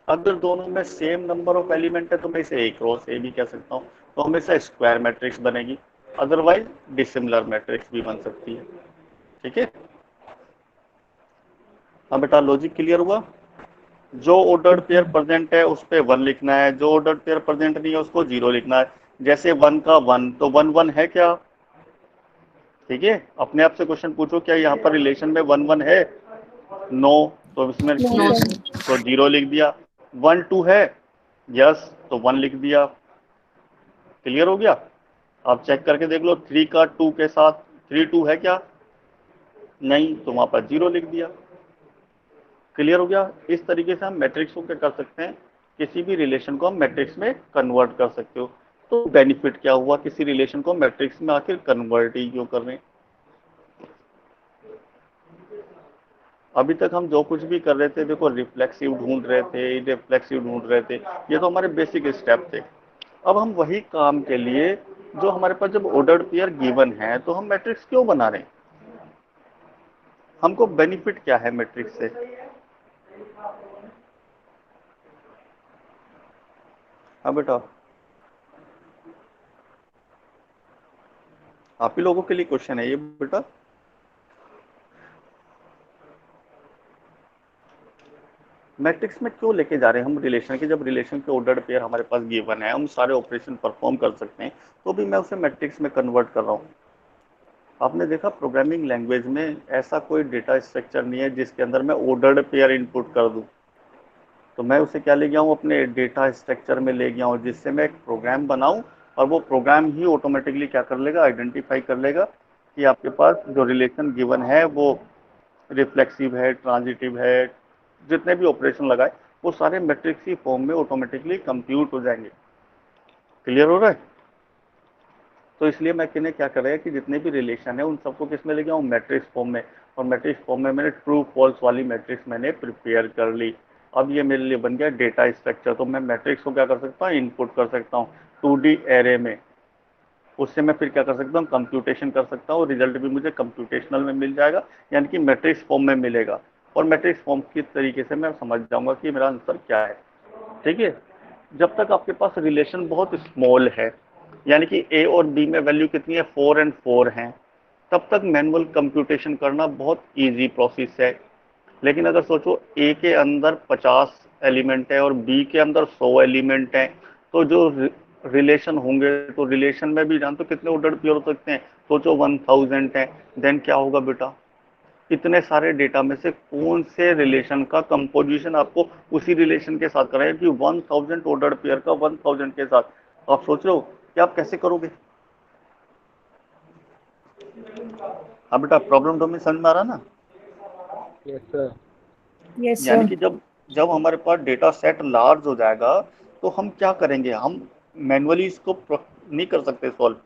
Speaker 3: अगर दोनों में सेम नंबर ऑफ एलिमेंट है तो मैं इसे ए क्रॉस ए भी कह सकता हूँ, तो हमेशा स्क्वायर मैट्रिक्स बनेगी। अदरवाइज डिसिमिलर मैट्रिक्स भी बन सकती है, ठीक है। अब बेटा लॉजिक क्लियर हुआ। जो ऑर्डर्ड पेयर प्रेजेंट है उस पे 1 लिखना है, जो ऑर्डर्ड पेयर प्रेजेंट नहीं है उसको 0 लिखना है। जैसे 1 का 1, तो 1 1 है क्या, ठीक है। अपने आप से क्वेश्चन पूछो, क्या यहाँ पर रिलेशन में 1 1 है, नो, तो इसमें
Speaker 4: No, sir.
Speaker 3: तो 0 लिख दिया। 1 2 है, यस, तो 1 लिख दिया। क्लियर हो गया। आप चेक करके देख लो, 3 का 2 के साथ 3 2 है क्या, नहीं, तो वहां पर 0 लिख दिया। क्लियर हो गया। इस तरीके से हम मैट्रिक्स को क्या कर सकते हैं, किसी भी रिलेशन को हम मैट्रिक्स में कन्वर्ट कर सकते हो। तो बेनिफिट क्या हुआ, किसी रिलेशन को मैट्रिक्स में आखिर कन्वर्ट ही क्यों कर रहे हैं। अभी तक हम जो कुछ भी कर रहे थे, देखो रिफ्लेक्सिव ढूंढ रहे थे, रिफ्लेक्सिव ढूंढ रहे थे, ये तो हमारे बेसिक स्टेप थे। अब हम वही काम के लिए, जो हमारे पास जब ऑर्डर्ड पेयर गिवन है, तो हम मैट्रिक्स क्यों बना रहे हैं, हमको बेनिफिट क्या है मैट्रिक्स से। हाँ बेटा, आप ही लोगों के लिए क्वेश्चन है ये बेटा। मैट्रिक्स में क्यों लेके जा रहे हैं हम रिलेशन के, जब रिलेशन के ऑर्डर्ड पेयर हमारे पास गिवन है, हम सारे ऑपरेशन परफॉर्म कर सकते हैं, तो भी मैं उसे मैट्रिक्स में कन्वर्ट कर रहा हूँ। आपने देखा प्रोग्रामिंग लैंग्वेज में ऐसा कोई डेटा स्ट्रक्चर नहीं है जिसके अंदर मैं ऑर्डर्ड पेयर इनपुट कर दूं। तो मैं उसे क्या ले गया हूँ, अपने डेटा स्ट्रक्चर में ले गया हूँ, जिससे मैं एक प्रोग्राम बनाऊं, और वो प्रोग्राम ही ऑटोमेटिकली क्या कर लेगा, आइडेंटिफाई कर लेगा कि आपके पास जो रिलेशन गिवन है वो रिफ्लेक्सिव है, ट्रांजिटिव है, जितने भी ऑपरेशन लगाए वो सारे मैट्रिक्स ही फॉर्म में ऑटोमेटिकली कंप्यूट हो जाएंगे। क्लियर हो रहा है। तो इसलिए मैं किन्हें क्या कर रहा है कि जितने भी रिलेशन है उन सबको किस में ले गया हूँ, मैट्रिक्स फॉर्म में। और मैट्रिक्स फॉर्म में मैंने ट्रू फॉल्स वाली मैट्रिक्स मैंने प्रिपेयर कर ली। अब ये मेरे लिए बन गया डेटा स्ट्रक्चर। तो मैं मैट्रिक्स को क्या कर सकता हूँ, इनपुट कर सकता हूँ 2D एरे में। उससे मैं फिर क्या कर सकता हूँ, कंप्यूटेशन कर सकता हूँ, रिजल्ट भी मुझे कंप्यूटेशनल में मिल जाएगा, यानी कि मैट्रिक्स फॉर्म में मिलेगा। और मैट्रिक्स फॉर्म की तरीके से मैं समझ जाऊंगा कि मेरा आंसर क्या है, ठीक है। जब तक आपके पास रिलेशन बहुत स्मॉल है, यानी कि ए और बी में वैल्यू कितनी है, 4 और 4 हैं, तब तक मैनुअल कंप्यूटेशन करना बहुत इजी प्रोसेस है। लेकिन अगर सोचो ए के अंदर 50 एलिमेंट है और बी के अंदर 100 एलिमेंट हैं, तो जो रिलेशन होंगे, तो रिलेशन में भी जानते हो कितने ऑर्डर्ड पेयर हो सकते हैं, सोचो 1000 है। देन क्या होगा बेटा, इतने सारे डेटा में से कौन से रिलेशन का कंपोजिशन आपको उसी रिलेशन के साथ कराए कि 1000 ऑर्डर्ड पेयर का 1000 के साथ। आप सोच रहे हो कि आप कैसे करोगे। हाँ बेटा, प्रॉब्लम डोमेन समझ में आ रहा ना।
Speaker 4: Yes,
Speaker 3: यानी
Speaker 4: sir.
Speaker 3: कि जब हमारे पास डेटा सेट लार्ज हो जाएगा, तो हम क्या करेंगे, हम मैनुअली इसको नहीं कर सकते सॉल्व,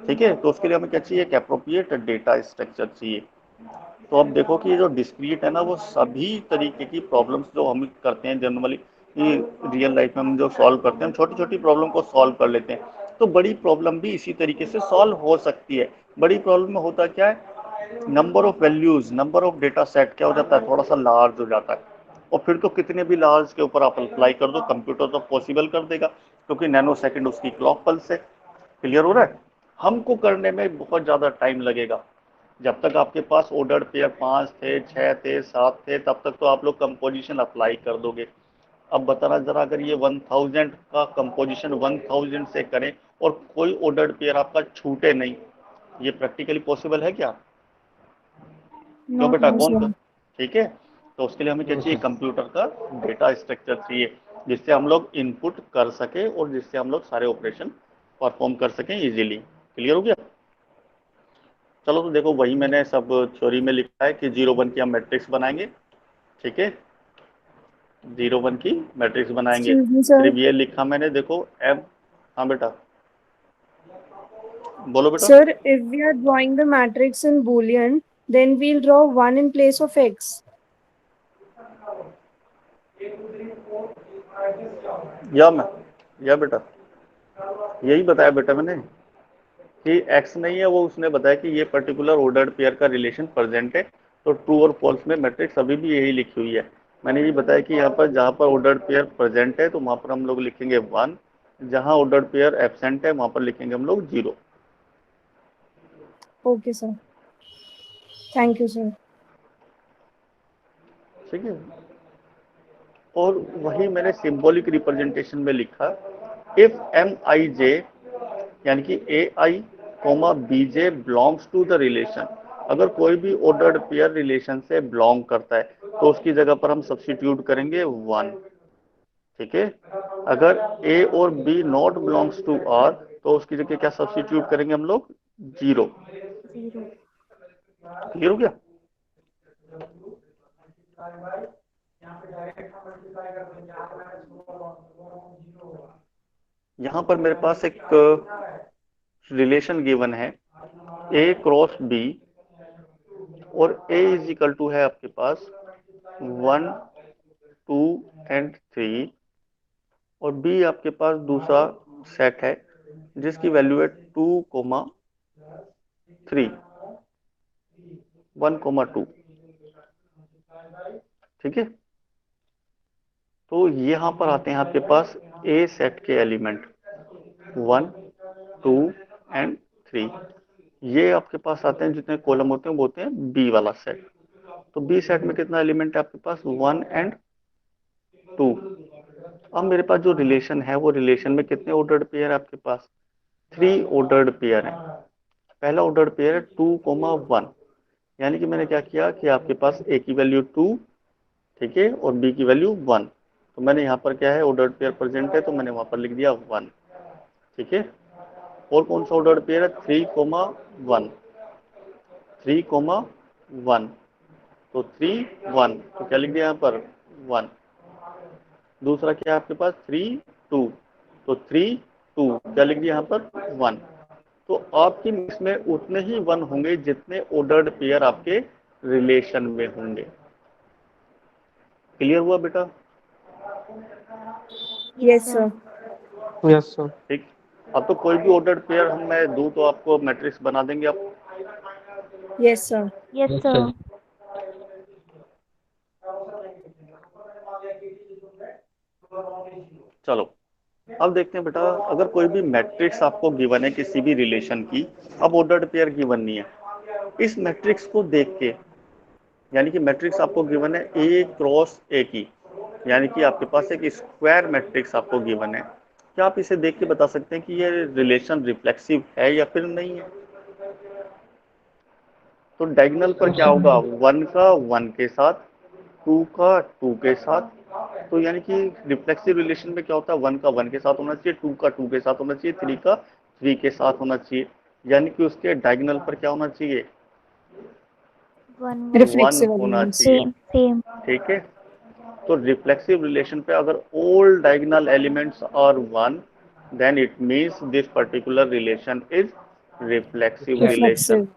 Speaker 3: ठीक है, तो उसके लिए हमें क्या चाहिए, एक एप्रोप्रिएट डेटा स्ट्रक्चर चाहिए। तो अब देखो कि ये जो डिस्क्रीट है ना, वो सभी तरीके की प्रॉब्लम्स जो हम करते हैं जनरली रियल लाइफ में हम जो सॉल्व करते हैं, हम छोटी छोटी प्रॉब्लम को सॉल्व कर लेते हैं, तो बड़ी प्रॉब्लम भी इसी तरीके से सॉल्व हो सकती है। बड़ी प्रॉब्लम में होता क्या है, number of values, number of data set क्या हो जाता है, थोड़ा सा लार्ज हो जाता है, और फिर तो कितने भी लार्ज के ऊपर आप अप्लाई कर दो, कंप्यूटर तो पॉसिबल कर देगा, क्योंकि नैनो सेकंड उसकी क्लॉक पल्स है। क्लियर हो रहा है, हमको करने में बहुत ज़्यादा टाइम लगेगा। जब तक आपके पास ऑर्डर पेयर 5 थे, 6 थे, 7 थे, तब तक तो आप लोग कंपोजिशन अप्लाई कर दोगे। अब बताना जरा, अगर ये 1000 का कंपोजिशन 1000 से करें और कोई ऑर्डर पेयर आपका छूटे नहीं, ये प्रैक्टिकली पॉसिबल है क्या? क्यों
Speaker 5: No,
Speaker 3: बेटा,
Speaker 4: No,
Speaker 3: कौन
Speaker 4: sir.
Speaker 3: कर? ठीक है, तो उसके लिए हमें क्या चाहिए, कंप्यूटर का डेटा स्ट्रक्चर चाहिए, जिससे हम लोग इनपुट कर सके और जिससे हम लोग सारे ऑपरेशन परफॉर्म कर सकें इजीली। क्लियर हो गया? चलो, तो देखो वही मैंने सब थ्योरी में लिखा है कि 0 1 की हम मैट्रिक्स बनाएंगे। ठीक है, 0 1 की मैट्रिक्स बनाएंगे।
Speaker 4: Excuse me, sir.
Speaker 3: सिर्फ ये लिखा मैंने, देखो एम। हाँ बेटा, बोलो बेटा।
Speaker 4: Sir, if we are drawing the matrix in Boolean, then we'll draw 1 in place of x.
Speaker 3: या बेटा, यही बताया बेटा मैंने कि एक्स नहीं है, वो उसने बताया कि ये पर्टिकुलर ऑर्डर्ड पेयर का रिलेशन प्रेजेंट है, तो ट्रू और फॉल्स में मैट्रिक्स अभी भी यही लिखी हुई है। मैंने ये बताया कि यहाँ पर जहाँ पर ऑर्डर्ड पेयर प्रेजेंट है तो वहाँ पर हम लोग लिखेंगे 1, जहाँ ऑर्डर्ड पेयर एब्सेंट है वहाँ पर लिखेंगे हम लोग 0।
Speaker 4: Okay, sir. Thank you, sir.
Speaker 3: ठीक है, और वही मैंने सिंबॉलिक रिप्रेजेंटेशन में लिखा, इफ एम आई जे यानी कि A I comma B J belongs to the relation, अगर कोई भी ऑर्डर्ड पेयर रिलेशन से बिलोंग करता है तो उसकी जगह पर हम सब्स्टिट्यूट करेंगे 1। ठीक है, अगर ए और B not belongs to R तो उसकी जगह क्या सब्स्टिट्यूट करेंगे हम लोग, 0।
Speaker 5: 0.
Speaker 3: क्लियर हो गया? यहाँ पर मेरे पास एक रिलेशन गिवन है, ए क्रॉस बी, और ए इज इक्वल टू है आपके पास 1 2 एंड 3, और बी आपके पास दूसरा सेट है जिसकी वैल्यू है 2 3 1 2। ठीक है, तो यहाँ पर आते हैं आपके पास ए सेट के एलिमेंट 1 2 एंड 3, ये आपके पास आते हैं, जितने कॉलम होते हैं वो होते हैं बी वाला सेट। तो बी सेट में कितना एलिमेंट है आपके पास, 1 एंड 2। अब मेरे पास जो रिलेशन है, वो रिलेशन में कितने ऑर्डर्ड पेयर है आपके पास, 3 ऑर्डर्ड पेयर है। पहला ऑर्डर्ड पेयर है 2 1, यानी कि मैंने क्या किया कि आपके पास ए की वैल्यू 2, ठीक है, और बी की वैल्यू 1, तो मैंने यहाँ पर क्या है, ऑर्डर्ड पेयर प्रेजेंट है तो मैंने वहां पर लिख दिया 1। ठीक है, और कौन सा ऑर्डर्ड पेयर है, 3 1, 3 1, तो 3 1, तो क्या लिख दिया यहाँ पर 1। दूसरा क्या है आपके पास 3 2, तो 3 2, क्या लिख दिया यहाँ पर 1। तो आपकी मिक्स में उतने ही 1 होंगे जितने ऑर्डर्ड पेयर आपके रिलेशन में होंगे। क्लियर हुआ बेटा?
Speaker 4: Yes, sir.
Speaker 5: Yes, sir.
Speaker 3: ठीक, अब तो कोई भी ऑर्डर्ड पेयर हम मैं दूं तो आपको मैट्रिक्स बना देंगे आप।
Speaker 4: Yes, sir.
Speaker 5: Yes, sir.
Speaker 3: चलो, अब देखते हैं बेटा, अगर कोई भी मैट्रिक्स आपको गिवन है किसी भी रिलेशन की, अब ऑर्डर्ड पेयर गिवन नहीं है, इस मैट्रिक्स को देख के, यानी कि मैट्रिक्स आपको गिवन है ए क्रॉस ए की, यानी कि आपके पास एक स्क्वायर मैट्रिक्स आपको गिवन है, क्या आप इसे देख के बता सकते हैं कि ये रिलेशन रिफ्लेक्सिव है या फिर नहीं है? तो डायगोनल पर क्या होगा, 1 का 1 के साथ, 2 का 2 के साथ, तो यानी कि रिफ्लेक्सिव रिलेशन में क्या होता है, 1 का 1 के साथ होना चाहिए, 2 का 2 के साथ होना चाहिए, 3 का 3 के साथ होना चाहिए, यानी कि उसके डायगोनल पर क्या होना चाहिए,
Speaker 5: 1
Speaker 4: Reflexive
Speaker 3: 1 होना
Speaker 4: elements.
Speaker 3: चाहिए।
Speaker 5: Same.
Speaker 3: ठीक है, तो रिफ्लेक्सिव रिलेशन पे अगर all diagonal elements are 1, then it means this particular relation is reflexive relation.
Speaker 4: Reflexive.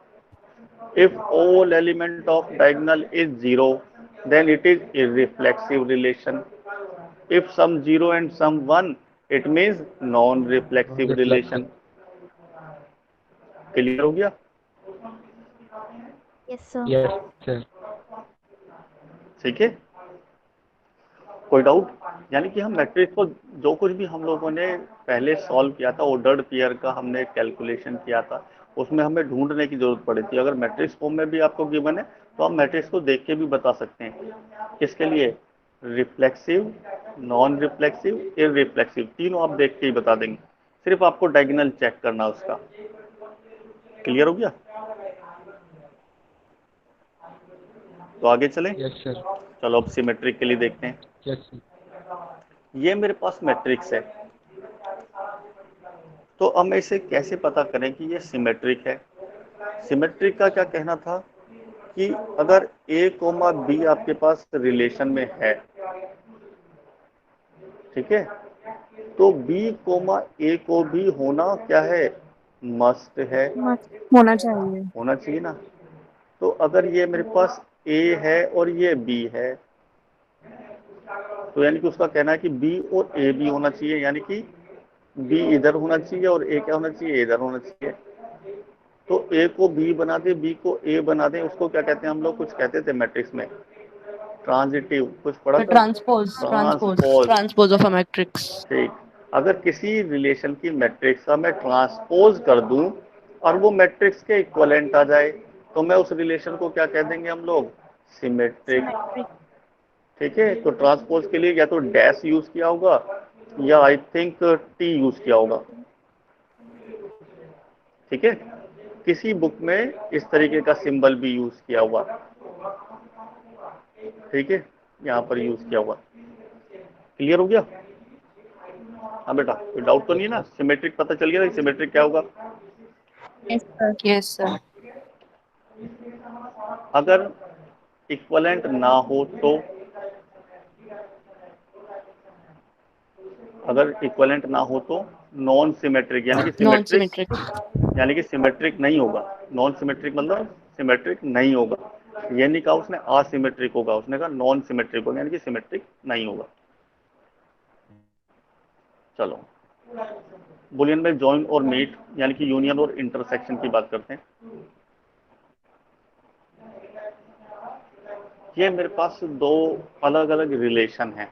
Speaker 3: If all element of diagonal is 0, then it is irreflexive relation. If some 0 and some 1, it means non-reflexive relation. Clear हो गया?
Speaker 5: Yes, sir.
Speaker 2: Yes, sir.
Speaker 3: ठीक है, कोई doubt? यानी कि हम matrix को जो कुछ भी हम लोगों ने पहले सॉल्व किया था, ऑर्डर्ड पेयर का हमने कैलकुलेशन किया था, उसमें हमें ढूंढने की जरूरत पड़ी थी। अगर मैट्रिक्स फॉर्म में भी आपको गिवन है तो आप मैट्रिक्स को देख के भी बता सकते हैं। किसके लिए? रिफ्लेक्सिव, नॉन रिफ्लेक्सिव, इररिफ्लेक्सिव, तीनों आप देख के ही बता देंगे। सिर्फ आपको डायगोनल चेक करना उसका। क्लियर हो गया? तो आगे चलें।
Speaker 2: Yes, sir.
Speaker 3: चलो अब सिमेट्रिक के लिए देखते हैं।
Speaker 2: Yes, sir.
Speaker 3: ये मेरे पास मैट्रिक्स है, तो अब मैं इसे कैसे पता करें कि ये सिमेट्रिक है? सिमेट्रिक का क्या कहना था कि अगर a, b आपके पास रिलेशन में है, ठीक है, तो b, a को भी होना क्या है? मस्ट है,
Speaker 4: होना चाहिए।
Speaker 3: होना चाहिए ना। तो अगर ये मेरे पास a है और ये b है, तो यानी कि उसका कहना है कि b और a भी होना चाहिए, यानी कि b इधर होना चाहिए और a क्या होना चाहिए? इधर होना चाहिए। तो a को b बना दे, b को a बना दे, उसको क्या कहते हैं हम लोग? कुछ कहते थे मैट्रिक्स में ट्रांजिटिव, कुछ पढ़ा था?
Speaker 5: Transpose of a matrix.
Speaker 3: ठीक। अगर किसी रिलेशन की मैट्रिक्स का मैं ट्रांसपोज कर दूं और वो मैट्रिक्स के इक्विवेलेंट आ जाए, तो मैं उस रिलेशन को क्या कह देंगे हम लोग? सिमेट्रिक। ठीक है, तो ट्रांसपोज के लिए या तो डैश यूज किया होगा या आई थिंक टी यूज किया होगा। ठीक है, किसी बुक में इस तरीके का सिंबल भी यूज किया हुआ, ठीक है, यहाँ पर यूज किया हुआ। क्लियर हो गया? हाँ बेटा, कोई डाउट तो नहीं है ना? सिमेट्रिक पता चल गया? सिमेट्रिक क्या होगा?
Speaker 5: Yes, sir.
Speaker 3: अगर इक्विवेलेंट ना हो तो, अगर इक्विवेलेंट ना हो तो नॉन सिमेट्रिक, यानी कि सिमेट्रिक,
Speaker 5: Non-symmetric.
Speaker 3: यानी कि सिमेट्रिक नहीं होगा। नॉन सिमेट्रिक मतलब सिमेट्रिक नहीं होगा। ये नहीं कहा उसने असिमेट्रिक होगा, उसने कहा नॉन सिमेट्रिक होगा, यानी कि सिमेट्रिक नहीं होगा। चलो बुलियन में जॉइन और मीट यानी कि यूनियन और इंटरसेक्शन की बात करते हैं। ये मेरे पास दो अलग अलग रिलेशन हैं।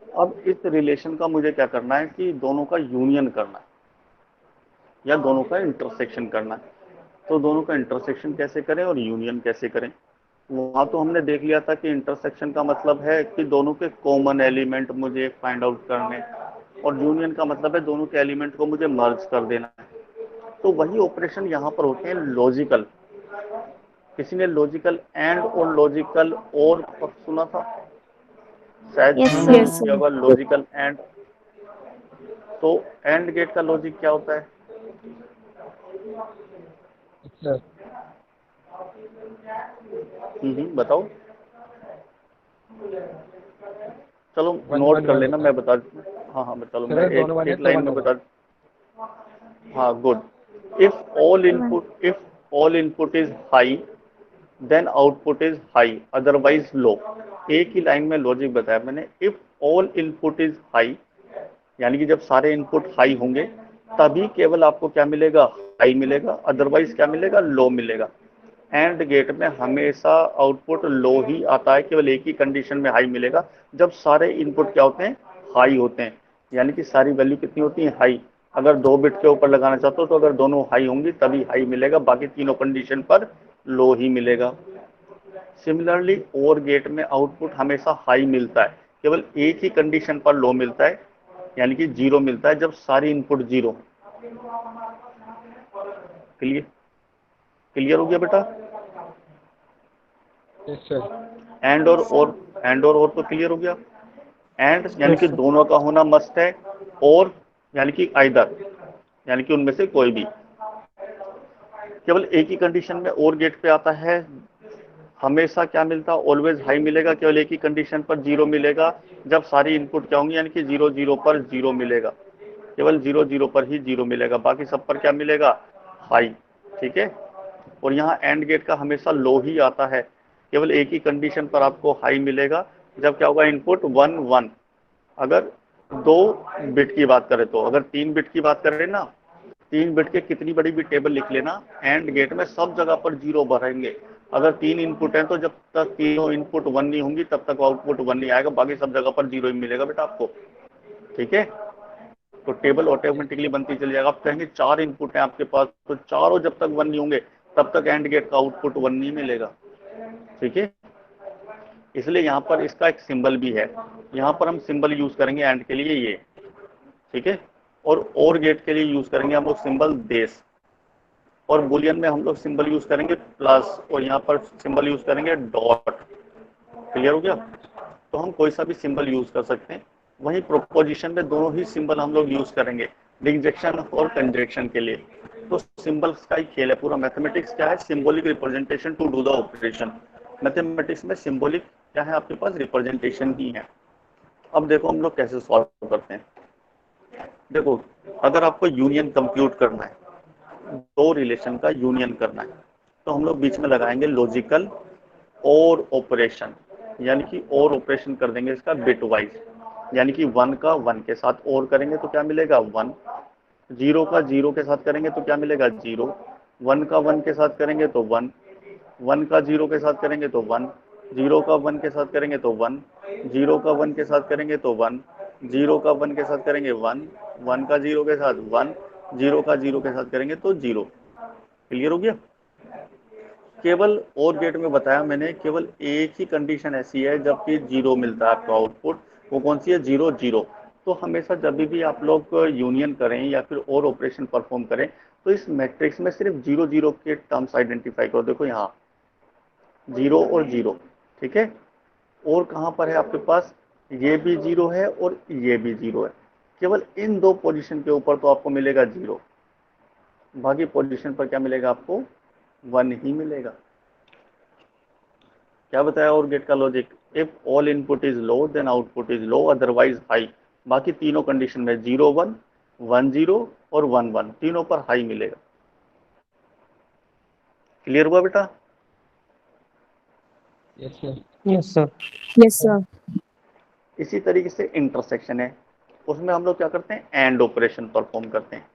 Speaker 3: अब इस रिलेशन का मुझे क्या करना है कि दोनों का यूनियन करना है या दोनों का इंटरसेक्शन करना है। तो दोनों का इंटरसेक्शन कैसे करें और यूनियन कैसे करें? वहां तो हमने देख लिया था कि इंटरसेक्शन का मतलब है कि दोनों के कॉमन एलिमेंट मुझे फाइंड आउट करने, और यूनियन का मतलब है दोनों के एलिमेंट को मुझे मर्ज कर देना है। तो वही ऑपरेशन यहाँ पर होते हैं लॉजिकल। किसी ने लॉजिकल एंड और लॉजिकल और सुना था शायद?
Speaker 5: Yes, sir.
Speaker 4: Yes, sir.
Speaker 3: होगा लॉजिकल एंड। तो एंड गेट का लॉजिक क्या होता है?
Speaker 2: Sir.
Speaker 3: बताओ। चलो
Speaker 2: One
Speaker 3: नोट
Speaker 2: one
Speaker 3: कर
Speaker 2: one
Speaker 3: लेना,
Speaker 2: होता
Speaker 3: मैं बता। हाँ चलो
Speaker 2: Sir,
Speaker 3: मैं
Speaker 2: दोनों one है
Speaker 3: एक
Speaker 2: तो
Speaker 3: लाइन
Speaker 2: one
Speaker 3: में
Speaker 2: होगा।
Speaker 3: बता। हाँ good. If all input is high then output is high, otherwise low. एक ही लाइन में लॉजिक बताया मैंने। If all input is high, यानी कि जब सारे इनपुट हाई होंगे तभी केवल आपको क्या मिलेगा? हाई मिलेगा, अदरवाइज क्या मिलेगा? लो मिलेगा। एंड गेट में हमेशा आउटपुट लो ही आता है, केवल एक ही कंडीशन में हाई मिलेगा, जब सारे इनपुट क्या होते हैं? हाई होते हैं। यानी कि सारी वैल्यू कितनी होती है? हाई। अगर 2 बिट के ऊपर लगाना चाहते हो तो अगर दोनों हाई होंगी तभी हाई मिलेगा, बाकी तीनों कंडीशन पर लो ही मिलेगा। सिमिलरली और गेट में आउटपुट हमेशा हाई मिलता है, केवल एक ही कंडीशन पर लो मिलता है, यानी कि 0 मिलता है, जब सारी इनपुट 0। क्लियर हो गया बेटा?
Speaker 2: Yes, sir.
Speaker 3: एंड और तो क्लियर हो गया। एंड यानी कि दोनों का होना मस्ट है, और यानी कि आइदर, यानी कि उनमें से कोई भी। केवल एक ही कंडीशन में और गेट पे आता है, हमेशा क्या मिलता? ऑलवेज हाई मिलेगा, केवल एक ही कंडीशन पर 0 मिलेगा, जब सारी इनपुट क्या होंगी? यानी कि 0 0 पर 0 मिलेगा, केवल 0 0 पर ही 0 मिलेगा, बाकी सब पर क्या मिलेगा? 5, ठीक है। और यहाँ एंड गेट का हमेशा लो ही आता है, केवल एक ही कंडीशन पर आपको हाई मिलेगा, जब क्या होगा इनपुट 1 1। अगर 2 बिट की बात करें तो, अगर 3 बिट की बात करें ना, 3 बिट के कितनी बड़ी भी टेबल लिख लेना, एंड गेट में सब जगह पर 0 भरेंगे। अगर 3 इनपुट हैं तो जब तक तीनों इनपुट 1 नहीं होंगी तब तक आउटपुट 1 नहीं आएगा, बाकी सब जगह पर 0 ही मिलेगा बेटा आपको, ठीक है। तो टेबल ऑटोमेटिकली बनती चली जाएगा। आप कहेंगे 4 इनपुट है आपके पास, तो चारों जब तक 1 नहीं होंगे तब तक एंड गेट का आउटपुट 1 नहीं मिलेगा, ठीक है। इसलिए यहाँ पर इसका एक सिंबल भी है, यहाँ पर हम सिंबल यूज करेंगे एंड के लिए ये, ठीक है। और गेट के लिए यूज करेंगे हम लोग सिंबल देश, और बुलियन में हम लोग सिंबल यूज करेंगे प्लस, और यहाँ पर सिंबल यूज करेंगे डॉट। क्लियर हो गया? तो हम कोई सा भी सिंबल यूज कर सकते हैं। वहीं प्रोपोजिशन में दोनों ही सिंबल हम लोग यूज करेंगे, डिजक्शन और कंजक्शन के लिए। तो सिंबल्स का ही खेल है पूरा। मैथमेटिक्स क्या है? Symbolic representation to do the operation. Mathematics में सिंबॉलिक क्या है आपके पास? रिप्रेजेंटेशन ही है। अब देखो हम लोग कैसे सॉल्व करते हैं। देखो, अगर आपको यूनियन कंप्यूट करना है, दो रिलेशन का यूनियन करना है, तो हम लोग बीच में लगाएंगे लॉजिकल और ऑपरेशन, यानी कि और ऑपरेशन कर देंगे इसका बिट वाइज, यानी कि 1 का 1 के साथ और करेंगे तो क्या मिलेगा 1, 0 का 0 के साथ करेंगे तो क्या मिलेगा 0, 1 का 1 के साथ करेंगे तो 1, 1 का 0 के साथ करेंगे तो 1, 0 का 1 के साथ करेंगे तो 1, 0 का 1 के साथ करेंगे तो 1, 0 का 1 के साथ करेंगे 1, 1 का 0 के साथ 1, 0 का 0 के साथ करेंगे तो 0। क्लियर हो गया? केवल और गेट में बताया मैंने, केवल एक ही कंडीशन ऐसी है जबकि 0 मिलता है आपको आउटपुट, वो कौन सी है? 0 0। तो हमेशा जब भी आप लोग यूनियन करें या फिर और ऑपरेशन परफॉर्म करें तो इस मैट्रिक्स में सिर्फ 0 0 के टर्म्स आइडेंटिफाई करो। देखो यहाँ 0 और 0, ठीक है। और कहाँ पर है आपके पास? ये भी 0 है और ये भी 0 है। केवल इन दो पोजीशन के ऊपर तो आपको मिलेगा 0, बाकी पोजीशन पर क्या मिलेगा आपको? 1 ही मिलेगा। क्या बताया और गेट का logic? If all input is low then output is low, otherwise high. बाकी तीनों कंडीशन में 0 1, 1 0 और 1 1 तीनों पर हाई मिलेगा। क्लियर हुआ बेटा?
Speaker 1: Yes sir.
Speaker 4: Yes, sir.
Speaker 3: इसी तरीके से इंटरसेक्शन है, उसमें हम लोग क्या करते हैं? एंड ऑपरेशन परफॉर्म करते हैं।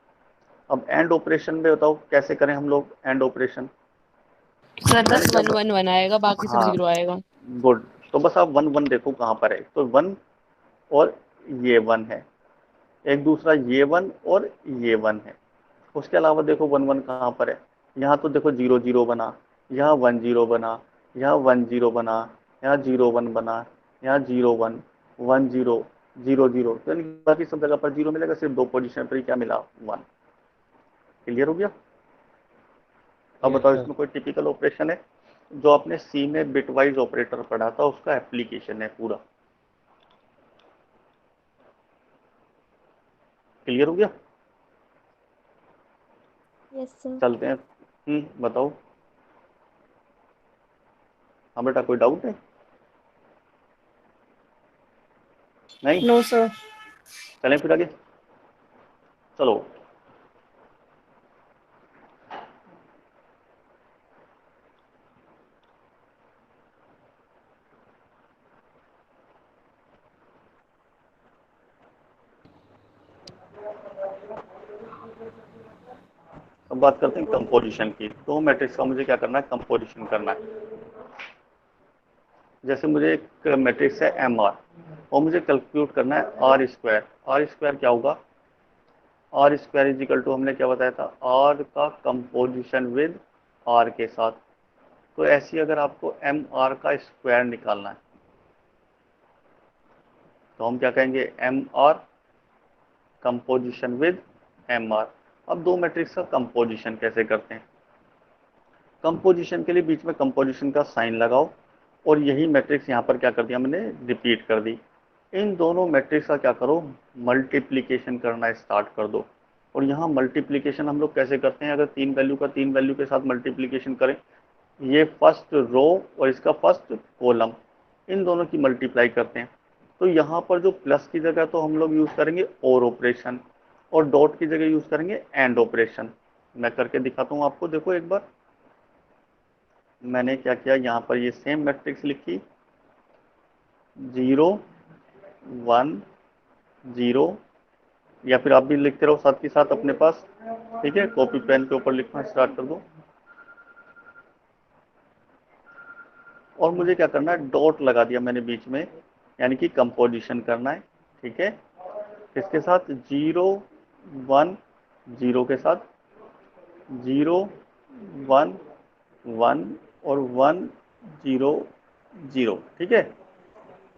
Speaker 3: अब एंड ऑपरेशन में बताओ कैसे करें हम लोग एंड ऑपरेशन?
Speaker 5: सर बस 1 1 1 आएगा, बाकी सब
Speaker 3: हाँ
Speaker 5: 0 आएगा।
Speaker 3: गुड। तो बस आप 1 1 देखो कहाँ पर है, तो 1 और ये 1 है, एक दूसरा ये 1 और ये 1 है। उसके अलावा देखो 1 1 कहाँ पर है? यहाँ तो देखो 0 0 बना, यहाँ 1 0 बना, यहाँ 1 0 बना, यहाँ 0 1 बना, यहाँ 0 1 1 0 0 0। तो बाकी सब जगह पर 0 मिलेगा, सिर्फ दो पोजीशन पर ही क्या मिला? 1। क्लियर हो गया? अब बताओ इसमें कोई टिपिकल ऑपरेशन है? जो आपने सी में बिटवाइज ऑपरेटर पढ़ा था उसका एप्लीकेशन है पूरा। क्लियर हो गया?
Speaker 4: Yes, sir.
Speaker 3: चलते हैं। बताओ। हाँ बेटा, कोई डाउट है? नहीं?
Speaker 4: No, sir.
Speaker 3: चलें फिर आगे। चलो, अब बात करते हैं कंपोजिशन की। तो मैट्रिक्स का मुझे क्या करना है? कंपोजिशन करना है। जैसे मुझे एक मैट्रिक्स है एम आर और मुझे कैलकुलेट करना है आर स्क्वायर। आर स्क्वायर क्या होगा? R square is equal to, हमने क्या बताया था? आर का कंपोजिशन विद आर के साथ। तो ऐसी अगर आपको एम आर का स्क्वायर निकालना है तो हम क्या कहेंगे? M R composition with M R. अब दो मैट्रिक्स का कंपोजिशन कैसे करते हैं? कंपोजिशन के लिए बीच में कंपोजिशन का साइन लगाओ और यही मैट्रिक्स यहाँ पर क्या कर दिया मैंने? रिपीट कर दी। इन दोनों मैट्रिक्स का क्या करो? मल्टीप्लिकेशन करना स्टार्ट कर दो। और यहाँ मल्टीप्लिकेशन हम लोग कैसे करते हैं? अगर 3 वैल्यू का 3 वैल्यू के साथ मल्टीप्लिकेशन करें, ये फर्स्ट रो और इसका फर्स्ट कॉलम, इन दोनों की मल्टीप्लाई करते हैं। तो यहाँ पर जो प्लस की जगह तो हम लोग यूज करेंगे और ऑपरेशन, और डॉट की जगह यूज करेंगे एंड ऑपरेशन। मैं करके दिखाता हूँ आपको, देखो एक बार। मैंने क्या किया, यहाँ पर ये सेम मैट्रिक्स लिखी, 0 1 0, या फिर आप भी लिखते रहो साथ के साथ अपने पास, ठीक है। कॉपी पेन के ऊपर लिखना स्टार्ट कर दो। और मुझे क्या करना है, डॉट लगा दिया मैंने बीच में, यानी कि कंपोजिशन करना है, ठीक है। किसके साथ, 0 1 0 के साथ, 0 1 1 और 1 0 0, ठीक है।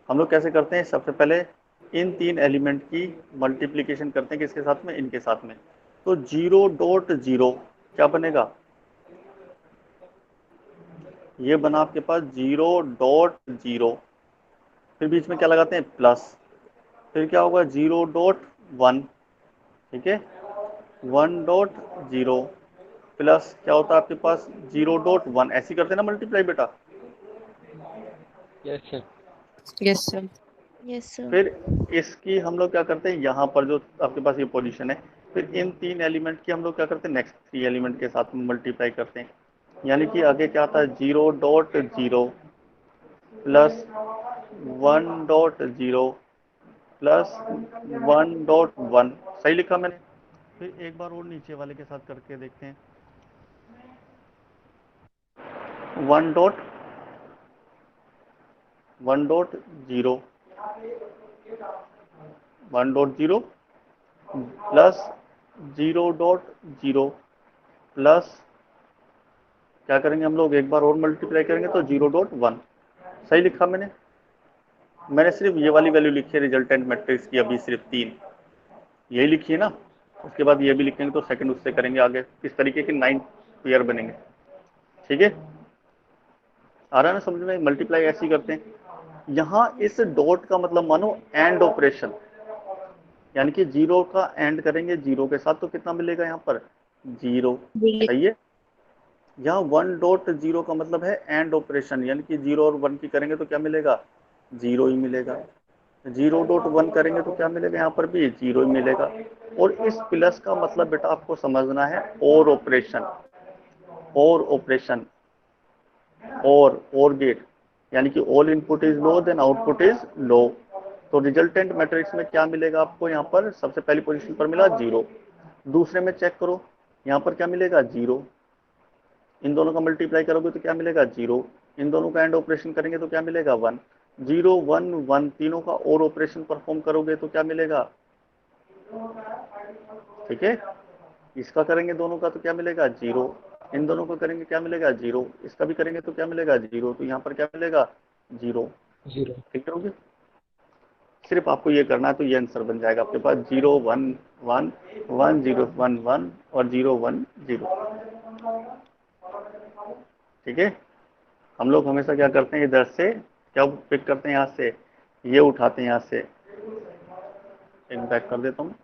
Speaker 3: हम लोग कैसे करते हैं, सबसे पहले इन तीन एलिमेंट की मल्टीप्लिकेशन करते हैं, किसके साथ में, इनके साथ में। तो 0.0 क्या बनेगा, ये बना आपके पास 0.0, फिर बीच में क्या लगाते हैं, प्लस, फिर क्या होगा 0.1, ठीक है, 1.0 प्लस क्या होता है आपके पास 0.1, ऐसे करते हैं ना मल्टीप्लाई बेटा।
Speaker 2: Yes sir.
Speaker 5: Yes sir.
Speaker 6: Yes sir.
Speaker 3: फिर इसकी हम लोग क्या करते हैं, यहाँ पर जो आपके पास ये पोजीशन है, फिर इन तीन एलिमेंट की हम लोग क्या करते हैं, नेक्स्ट 3 एलिमेंट के साथ में मल्टीप्लाई करते हैं। यानी कि आगे क्या आता है, 0.0 प्लस 1.0 प्लस 1.1, सही लिखा मैंने। फिर एक बार और नीचे वाले के साथ करके देखते हैं, 1.0 1.0 प्लस 0.0 प्लस क्या करेंगे हम लोग, एक बार और मल्टीप्लाई करेंगे तो 0.1, सही लिखा मैंने। मैंने सिर्फ ये वाली वैल्यू लिखी है रिजल्टेंट मैट्रिक्स की, अभी सिर्फ 3 यही लिखी है ना। उसके बाद ये भी लिखेंगे तो सेकंड उससे करेंगे आगे, इस तरीके के 9 पेयर बनेंगे, ठीक है। आ रहा है ना समझ में, मल्टीप्लाई ऐसे ही करते हैं। यहाँ इस डॉट का मतलब मानो एंड ऑपरेशन, यानी कि 0 का एंड करेंगे 0 के साथ तो कितना मिलेगा यहाँ पर, 0, सही है। यहाँ 1.0 का मतलब है एंड ऑपरेशन, यानी कि 0 और 1 की करेंगे तो क्या मिलेगा, 0 ही मिलेगा। 0.1 करेंगे तो क्या मिलेगा, यहाँ पर भी 0 ही मिलेगा। और इस प्लस का मतलब बेटा आपको समझना है और ऑपरेशन, और ऑपरेशन, और गेट, यानी कि all input is low then output is low. तो रिजल्टेंट मैट्रिक्स में क्या मिलेगा आपको, यहाँ पर सबसे पहली पोजीशन पर मिला 0, दूसरे में चेक करो यहाँ पर क्या मिलेगा 0, इन दोनों का मल्टीप्लाई करोगे तो क्या मिलेगा 0, इन दोनों का एंड ऑपरेशन करेंगे तो क्या मिलेगा 1, 0 1 1, तीनों का और ऑपरेशन परफॉर्म करोगे तो क्या मिलेगा, ठीक है। इसका करेंगे दोनों का तो क्या मिलेगा 0, इन दोनों को करेंगे क्या मिलेगा 0, इसका भी करेंगे तो क्या मिलेगा 0, तो यहाँ पर क्या मिलेगा 0, ठीक करोगे। सिर्फ आपको ये करना है तो ये आंसर बन जाएगा आपके पास 0 1 1 1 0 1 1 और 0 1 0, ठीक है। हम लोग हमेशा क्या करते हैं, इधर से क्या पिक करते हैं, यहाँ से ये उठाते हैं, यहाँ से एक बैक कर देता हूँ।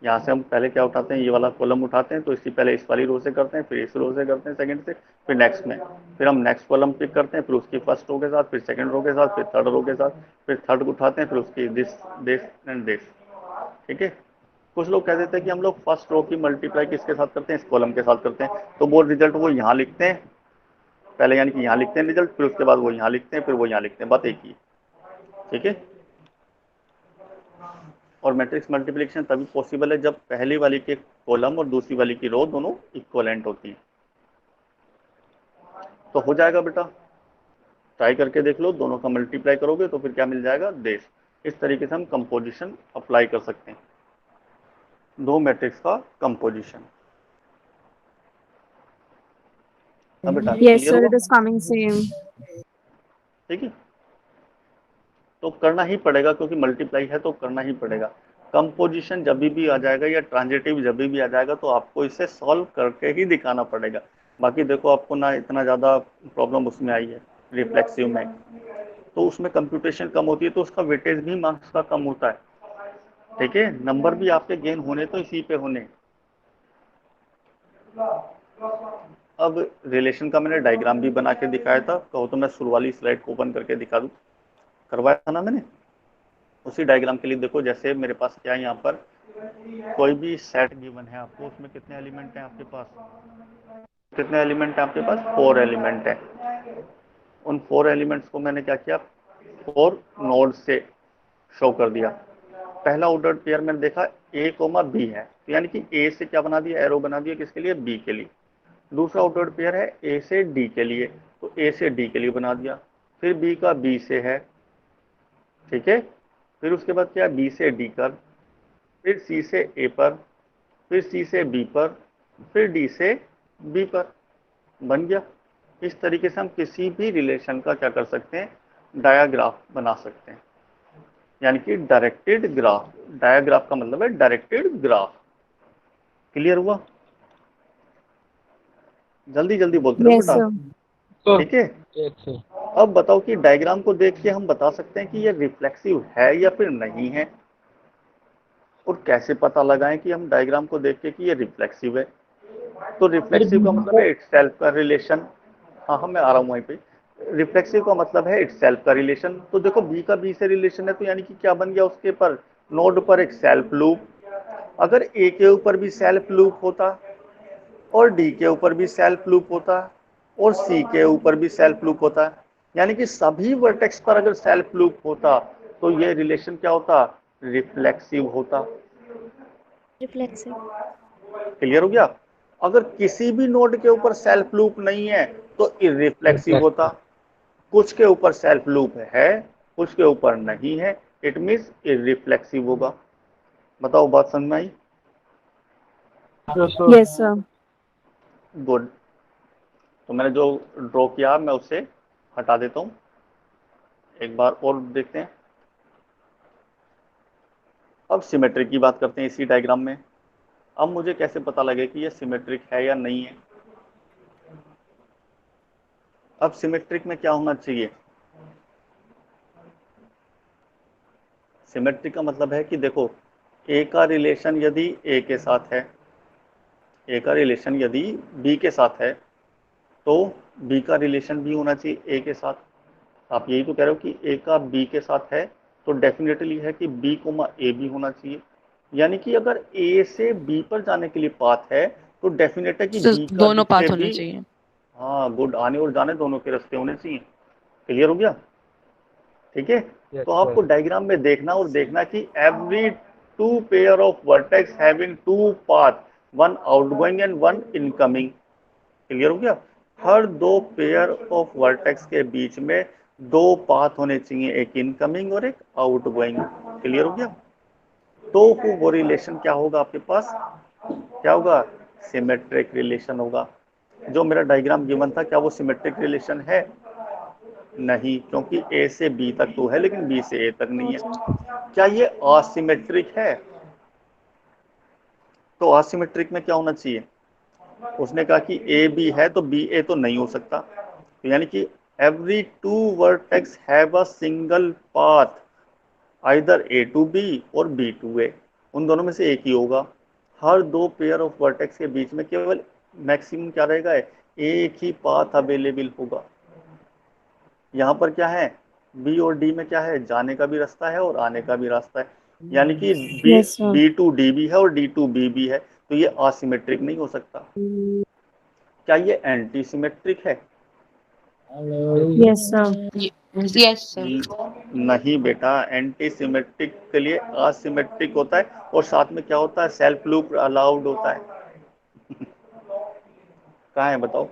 Speaker 3: यहाँ से हम पहले क्या उठाते हैं, ये वाला कॉलम उठाते हैं, तो इससे पहले इस वाली रो से करते हैं, फिर इस रो से करते हैं सेकंड से, फिर नेक्स्ट में, फिर हम नेक्स्ट कॉलम पिक करते हैं, फिर उसकी फर्स्ट रो के साथ, फिर सेकंड रो के साथ, फिर थर्ड रो के साथ, फिर थर्ड को उठाते हैं, फिर उसकी दिस दिस एंड दिस, ठीक है। कुछ लोग कह देते हैं कि हम लोग फर्स्ट रो की मल्टीप्लाई किसके साथ करते हैं, इस कॉलम के साथ करते हैं, तो वो रिजल्ट वो यहाँ लिखते हैं पहले, यानी कि यहाँ लिखते हैं रिजल्ट, फिर उसके बाद वो यहाँ लिखते हैं, फिर वो यहाँ लिखते हैं, बात एक ही, ठीक है। और मैट्रिक्स मल्टीप्लिकेशन तभी पॉसिबल है जब पहली वाली के कॉलम और दूसरी वाली की रो दोनों इक्वलेंट होती हैं। तो हो जाएगा बेटा, ट्राई करके देख लो, दोनों का मल्टीप्लाई करोगे तो फिर क्या मिल जाएगा, देश। इस तरीके से हम कंपोजिशन अप्लाई कर सकते हैं, दो मैट्रिक्स का कंपोजिशन। हाँ बेटा,
Speaker 4: Yes,
Speaker 3: क्लियर
Speaker 4: sir,
Speaker 3: हुआ,
Speaker 4: it is coming same.
Speaker 3: ठीक है। तो करना ही पड़ेगा क्योंकि मल्टीप्लाई है तो करना ही पड़ेगा। कंपोजिशन जब भी आ जाएगा या ट्रांजिटिव जब भी आ जाएगा तो आपको इसे सॉल्व करके ही दिखाना पड़ेगा। बाकी देखो आपको ना इतना ज़्यादा प्रॉब्लम उसमें आई है रिफ्लेक्सिव में, तो उसमें कंप्यूटेशन कम होती है तो उसका वेटेज भी मार्क्स का कम होता है, ठीक है। नंबर भी आपके गेन होने तो इसी पे होने। अब रिलेशन का मैंने डायग्राम भी बना के दिखाया था, कहो तो मैं शुरू वाली स्लाइड को ओपन करके दिखा दूं, करवाया था ना मैंने। उसी डायग्राम के लिए देखो, जैसे मेरे पास क्या है यहाँ पर कोई भी सेट गिवन है आपको, उसमें कितने एलिमेंट हैं आपके पास? कितने एलिमेंट हैं आपके पास? 4 एलिमेंट हैं। उन 4 एलिमेंट्स को मैंने क्या किया, 4 नोड से शो कर दिया। पहला ऑर्डर्ड पेयर मैंने देखा ए कोमा बी है, तो यानी कि ए से क्या बना दिया, एरो बना दिया, किसके लिए? बी के लिए। दूसरा ऑर्डर्ड पेयर है ए से डी के लिए, तो ए से डी के लिए बना दिया। फिर बी का बी से है, ठीक है। फिर उसके बाद क्या, बी से डी कर, फिर सी से ए पर, फिर सी से बी पर, फिर डी से बी पर। बन गया। इस तरीके से हम किसी भी रिलेशन का क्या कर सकते हैं, डायाग्राफ बना सकते हैं, यानी कि डायरेक्टेड ग्राफ। डायाग्राफ का मतलब है डायरेक्टेड ग्राफ। क्लियर हुआ? जल्दी जल्दी बोलते रहो
Speaker 4: Yes,
Speaker 3: बेटा,
Speaker 4: sir.
Speaker 3: ठीक है। अब बताओ कि डायग्राम को देख के हम बता सकते हैं कि ये रिफ्लेक्सिव है या फिर नहीं है, और कैसे पता लगाएं कि हम डायग्राम को देख के कि ये रिफ्लेक्सिव है। तो रिफ्लेक्सिव का मतलब है इटसेल्फ का रिलेशन। हाँ मैं आ रहा हूँ वहीं पे। रिफ्लेक्सिव का मतलब है इटसेल्फ का रिलेशन। तो देखो बी का बी से रिलेशन है, तो यानी कि क्या बन गया, उसके पर नोड पर एक सेल्फ लूप। अगर ए के ऊपर भी सेल्फ लूप होता, और डी के ऊपर भी सेल्फ लूप होता, और सी के ऊपर भी सेल्फ लूप होता, यानी कि सभी वर्टेक्स पर अगर सेल्फ लूप होता, तो ये रिलेशन क्या होता, रिफ्लेक्सिव होता।
Speaker 5: रिफ्लेक्सिव।
Speaker 3: क्लियर हो गया? अगर किसी भी नोड के ऊपर सेल्फ लूप नहीं है तो इररिफ्लेक्सिव होता। कुछ के ऊपर सेल्फ लूप है, कुछ के ऊपर नहीं है, इट मींस इररिफ्लेक्सिव होगा। बताओ बात समझ में आई?
Speaker 4: Yes, sir.
Speaker 3: गुड। तो मैंने जो ड्रॉ किया मैं उसे हटा देता हूं। एक बार और देखते हैं। अब सिमेट्रिक की बात करते हैं इसी डायग्राम में। अब मुझे कैसे पता लगे कि ये सिमेट्रिक है या नहीं है? अब सिमेट्रिक में क्या होना चाहिए? सिमेट्रिक का मतलब है कि देखो ए का रिलेशन यदि ए के साथ है, ए का रिलेशन यदि बी के साथ है, तो बी का रिलेशन भी होना चाहिए ए के साथ। आप यही तो कह रहे हो कि ए का बी के साथ है, तो डेफिनेटली है कि बी कोमा ए भी होना चाहिए। यानी कि अगर ए से बी पर जाने के लिए पाथ है, तो डेफिनेट है कि बी का
Speaker 5: दोनों
Speaker 3: बी से
Speaker 5: पाथ होने
Speaker 3: भी,
Speaker 5: चाहिए।
Speaker 3: हाँ गुड, आने और जाने दोनों के रास्ते होने चाहिए। क्लियर हो गया? ठीक है। तो आपको डायग्राम में देखना और देखना कि every 2 pair of vertex having 2 path, one outgoing and one incoming. Clear हो गया? हर 2 पेयर ऑफ वर्टेक्स के बीच में 2 पाथ होने चाहिए, एक इनकमिंग और एक आउटगोइंग। क्लियर हो गया? तो वो रिलेशन क्या होगा आपके पास, क्या होगा, सिमेट्रिक रिलेशन होगा। जो मेरा डायग्राम गिवन था, क्या वो सिमेट्रिक रिलेशन है? नहीं, क्योंकि ए से बी तक तो है लेकिन बी से ए तक नहीं है। क्या ये असिमेट्रिक है? तो असिमेट्रिक में क्या होना चाहिए? उसने कहा कि ए बी है तो बी ए तो नहीं हो सकता। तो यानी कि every 2 vertex have a single path, either A to B or B to A. उन दोनों में से एक ही होगा। हर 2 पेयर ऑफ वर्टेक्स के बीच में केवल मैक्सिमम क्या रहेगा, एक ही पाथ अवेलेबल होगा। यहाँ पर क्या है, बी और डी में क्या है, जाने का भी रास्ता है और आने का भी रास्ता है। यानी कि B
Speaker 4: Yes, sir.
Speaker 3: B to D भी है और डी टू बी भी है, तो ये असिमेट्रिक नहीं हो सकता। क्या ये एंटी सिमेट्रिक है?
Speaker 4: Yes, sir.
Speaker 5: Yes sir.
Speaker 3: नहीं बेटा, एंटी सिमेट्रिक के लिए असिमेट्रिक होता है, और साथ में क्या होता है, सेल्फ लूप अलाउड होता है। कहाँ है बताओ?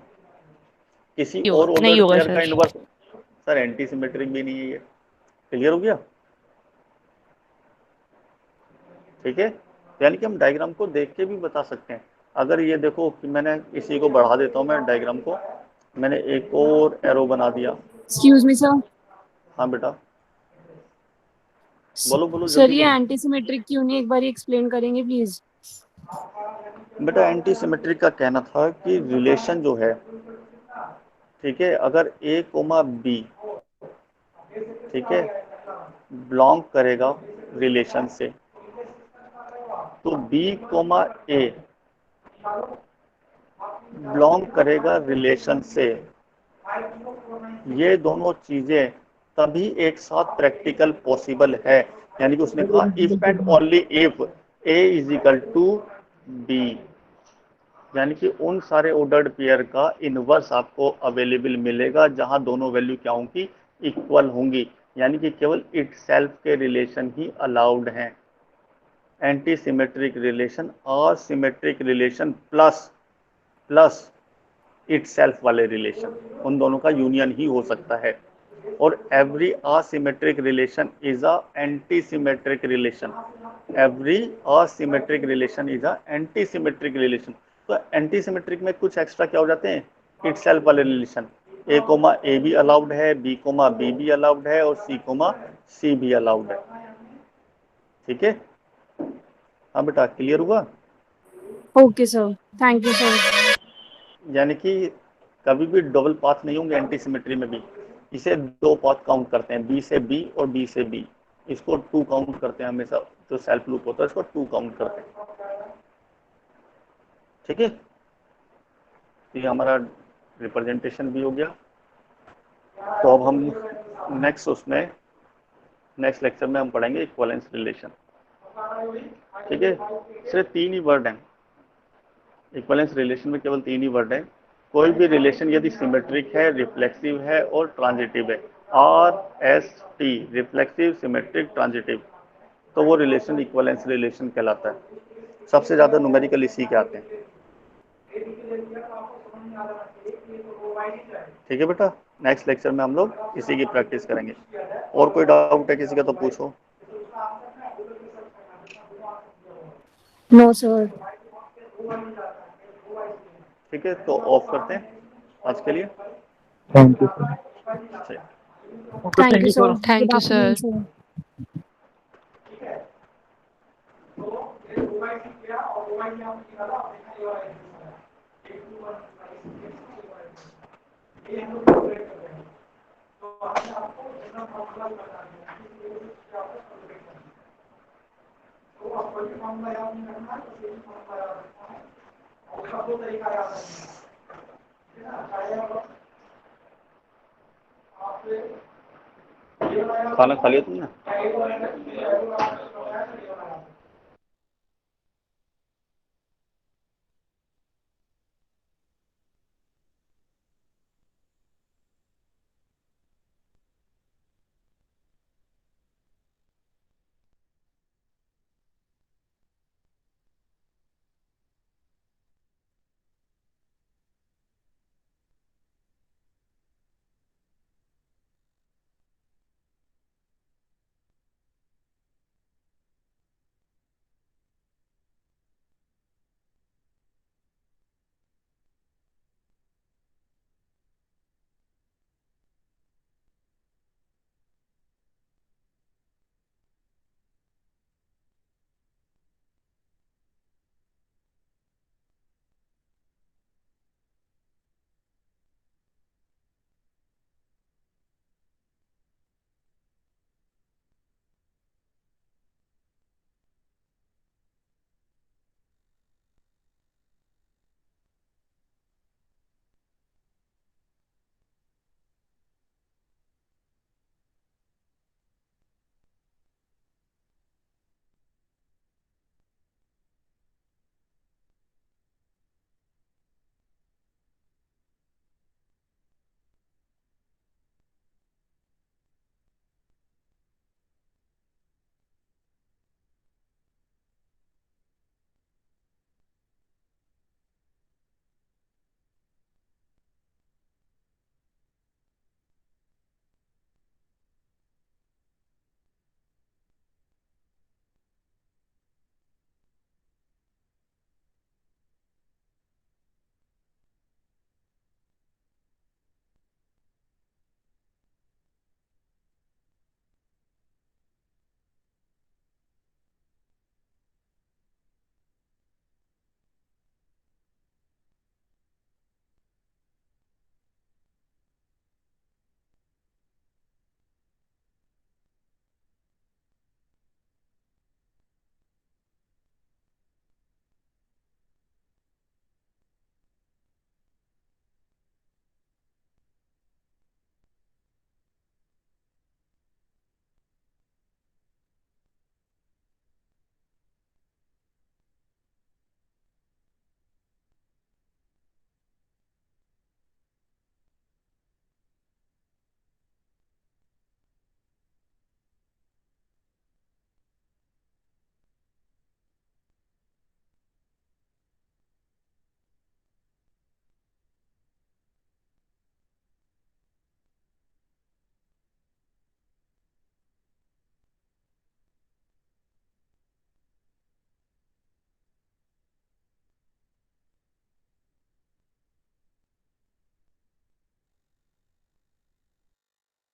Speaker 3: किसी और
Speaker 5: नहीं
Speaker 3: ऑर्डर्ड
Speaker 5: होगा
Speaker 3: पेयर का
Speaker 5: sir.
Speaker 3: Inverse, sir anti symmetric भी नहीं है ये। क्लियर हो गया? ठीक है। यानी कि हम डायग्राम को देख के भी बता सकते हैं। अगर ये देखो कि मैंने इसी को बढ़ा देता हूँ, मैं डायग्राम को, मैंने एक और एरो बना दिया।
Speaker 4: Excuse me, sir.
Speaker 3: हाँ बेटा, बोलो बोलो
Speaker 4: सर
Speaker 3: जल्दी
Speaker 4: ये
Speaker 3: बोलो।
Speaker 4: एंटी सिमेट्रिक क्यों नहीं, एक बार एक्सप्लेन करेंगे प्लीज?
Speaker 3: बेटा एंटी सिमेट्रिक का कहना था कि रिलेशन जो है, ठीक है, अगर ए कोमा बी, ठीक है, बिलोंग करेगा रिलेशन से, तो बी कोमा ए बिलोंग करेगा रिलेशन से। ये दोनों चीजें तभी एक साथ प्रैक्टिकल पॉसिबल है। यानी कि उसने कहा if and only if A is equal to B, यानी कि उन सारे ऑर्डर्ड पेयर का इनवर्स आपको अवेलेबल मिलेगा जहां दोनों वैल्यू क्या होंगी, इक्वल होंगी, यानी कि केवल इट सेल्फ के रिलेशन ही अलाउड हैं। Anti symmetric relation, asymmetric relation plus it self वाले रिलेशन, उन दोनों का यूनियन ही हो सकता है। और every asymmetric relation is a anti symmetric relation, every asymmetric relation is a anti symmetric relation. तो एंटी सिमेट्रिक में कुछ एक्स्ट्रा क्या हो जाते हैं, इट सेल्फ वाले रिलेशन, ए कोमा ए भी अलाउड है, बी कोमा बी भी अलाउड है, और सी कोमा सी भी अलाउड है। ठीक है, हाँ बेटा, क्लियर हुआ?
Speaker 4: Okay, sir. Thank you, sir.
Speaker 3: यानी कि कभी भी डबल पाथ नहीं होंगे एंटी सिमेट्री में भी। इसे दो पाथ काउंट करते हैं, बी से बी और बी से बी, इसको 2 काउंट करते हैं हमेशा। जो सेल्फ लूप होता है इसको 2 काउंट करते हैं। ठीक है, तो ये हमारा रिप्रेजेंटेशन भी हो गया। तो अब हम नेक्स्ट लेक्चर में हम पढ़ेंगे इक्विवेलेंस रिलेशन। ठीक है, सिर्फ 3 ही वर्ड हैं इक्विवेलेंस रिलेशन में, केवल 3 ही वर्ड है। कोई भी रिलेशन यदि सिमेट्रिक है, रिफ्लेक्सिव है और ट्रांजिटिव है, RST, रिफ्लेक्सिव, सिमेट्रिक, ट्रांजिटिव, तो वो रिलेशन इक्विवेलेंस रिलेशन कहलाता है। सबसे ज्यादा न्यूमेरिकल इसी के आते हैं। ठीक है बेटा, नेक्स्ट लेक्चर में हम लोग इसी की प्रैक्टिस करेंगे। और कोई डाउट है किसी का तो पूछो।
Speaker 4: No, sir.
Speaker 3: ठीक है, तो ऑफ करते हैं आज के लिए।
Speaker 6: Thank you sir.
Speaker 3: ठीक।
Speaker 2: Okay,
Speaker 4: Thank
Speaker 2: thank
Speaker 4: you,
Speaker 2: you,
Speaker 4: sir.
Speaker 2: sir.
Speaker 5: Thank
Speaker 4: Good
Speaker 5: you, sir.
Speaker 4: afternoon, sir.
Speaker 3: खाना खा लिया तुमने?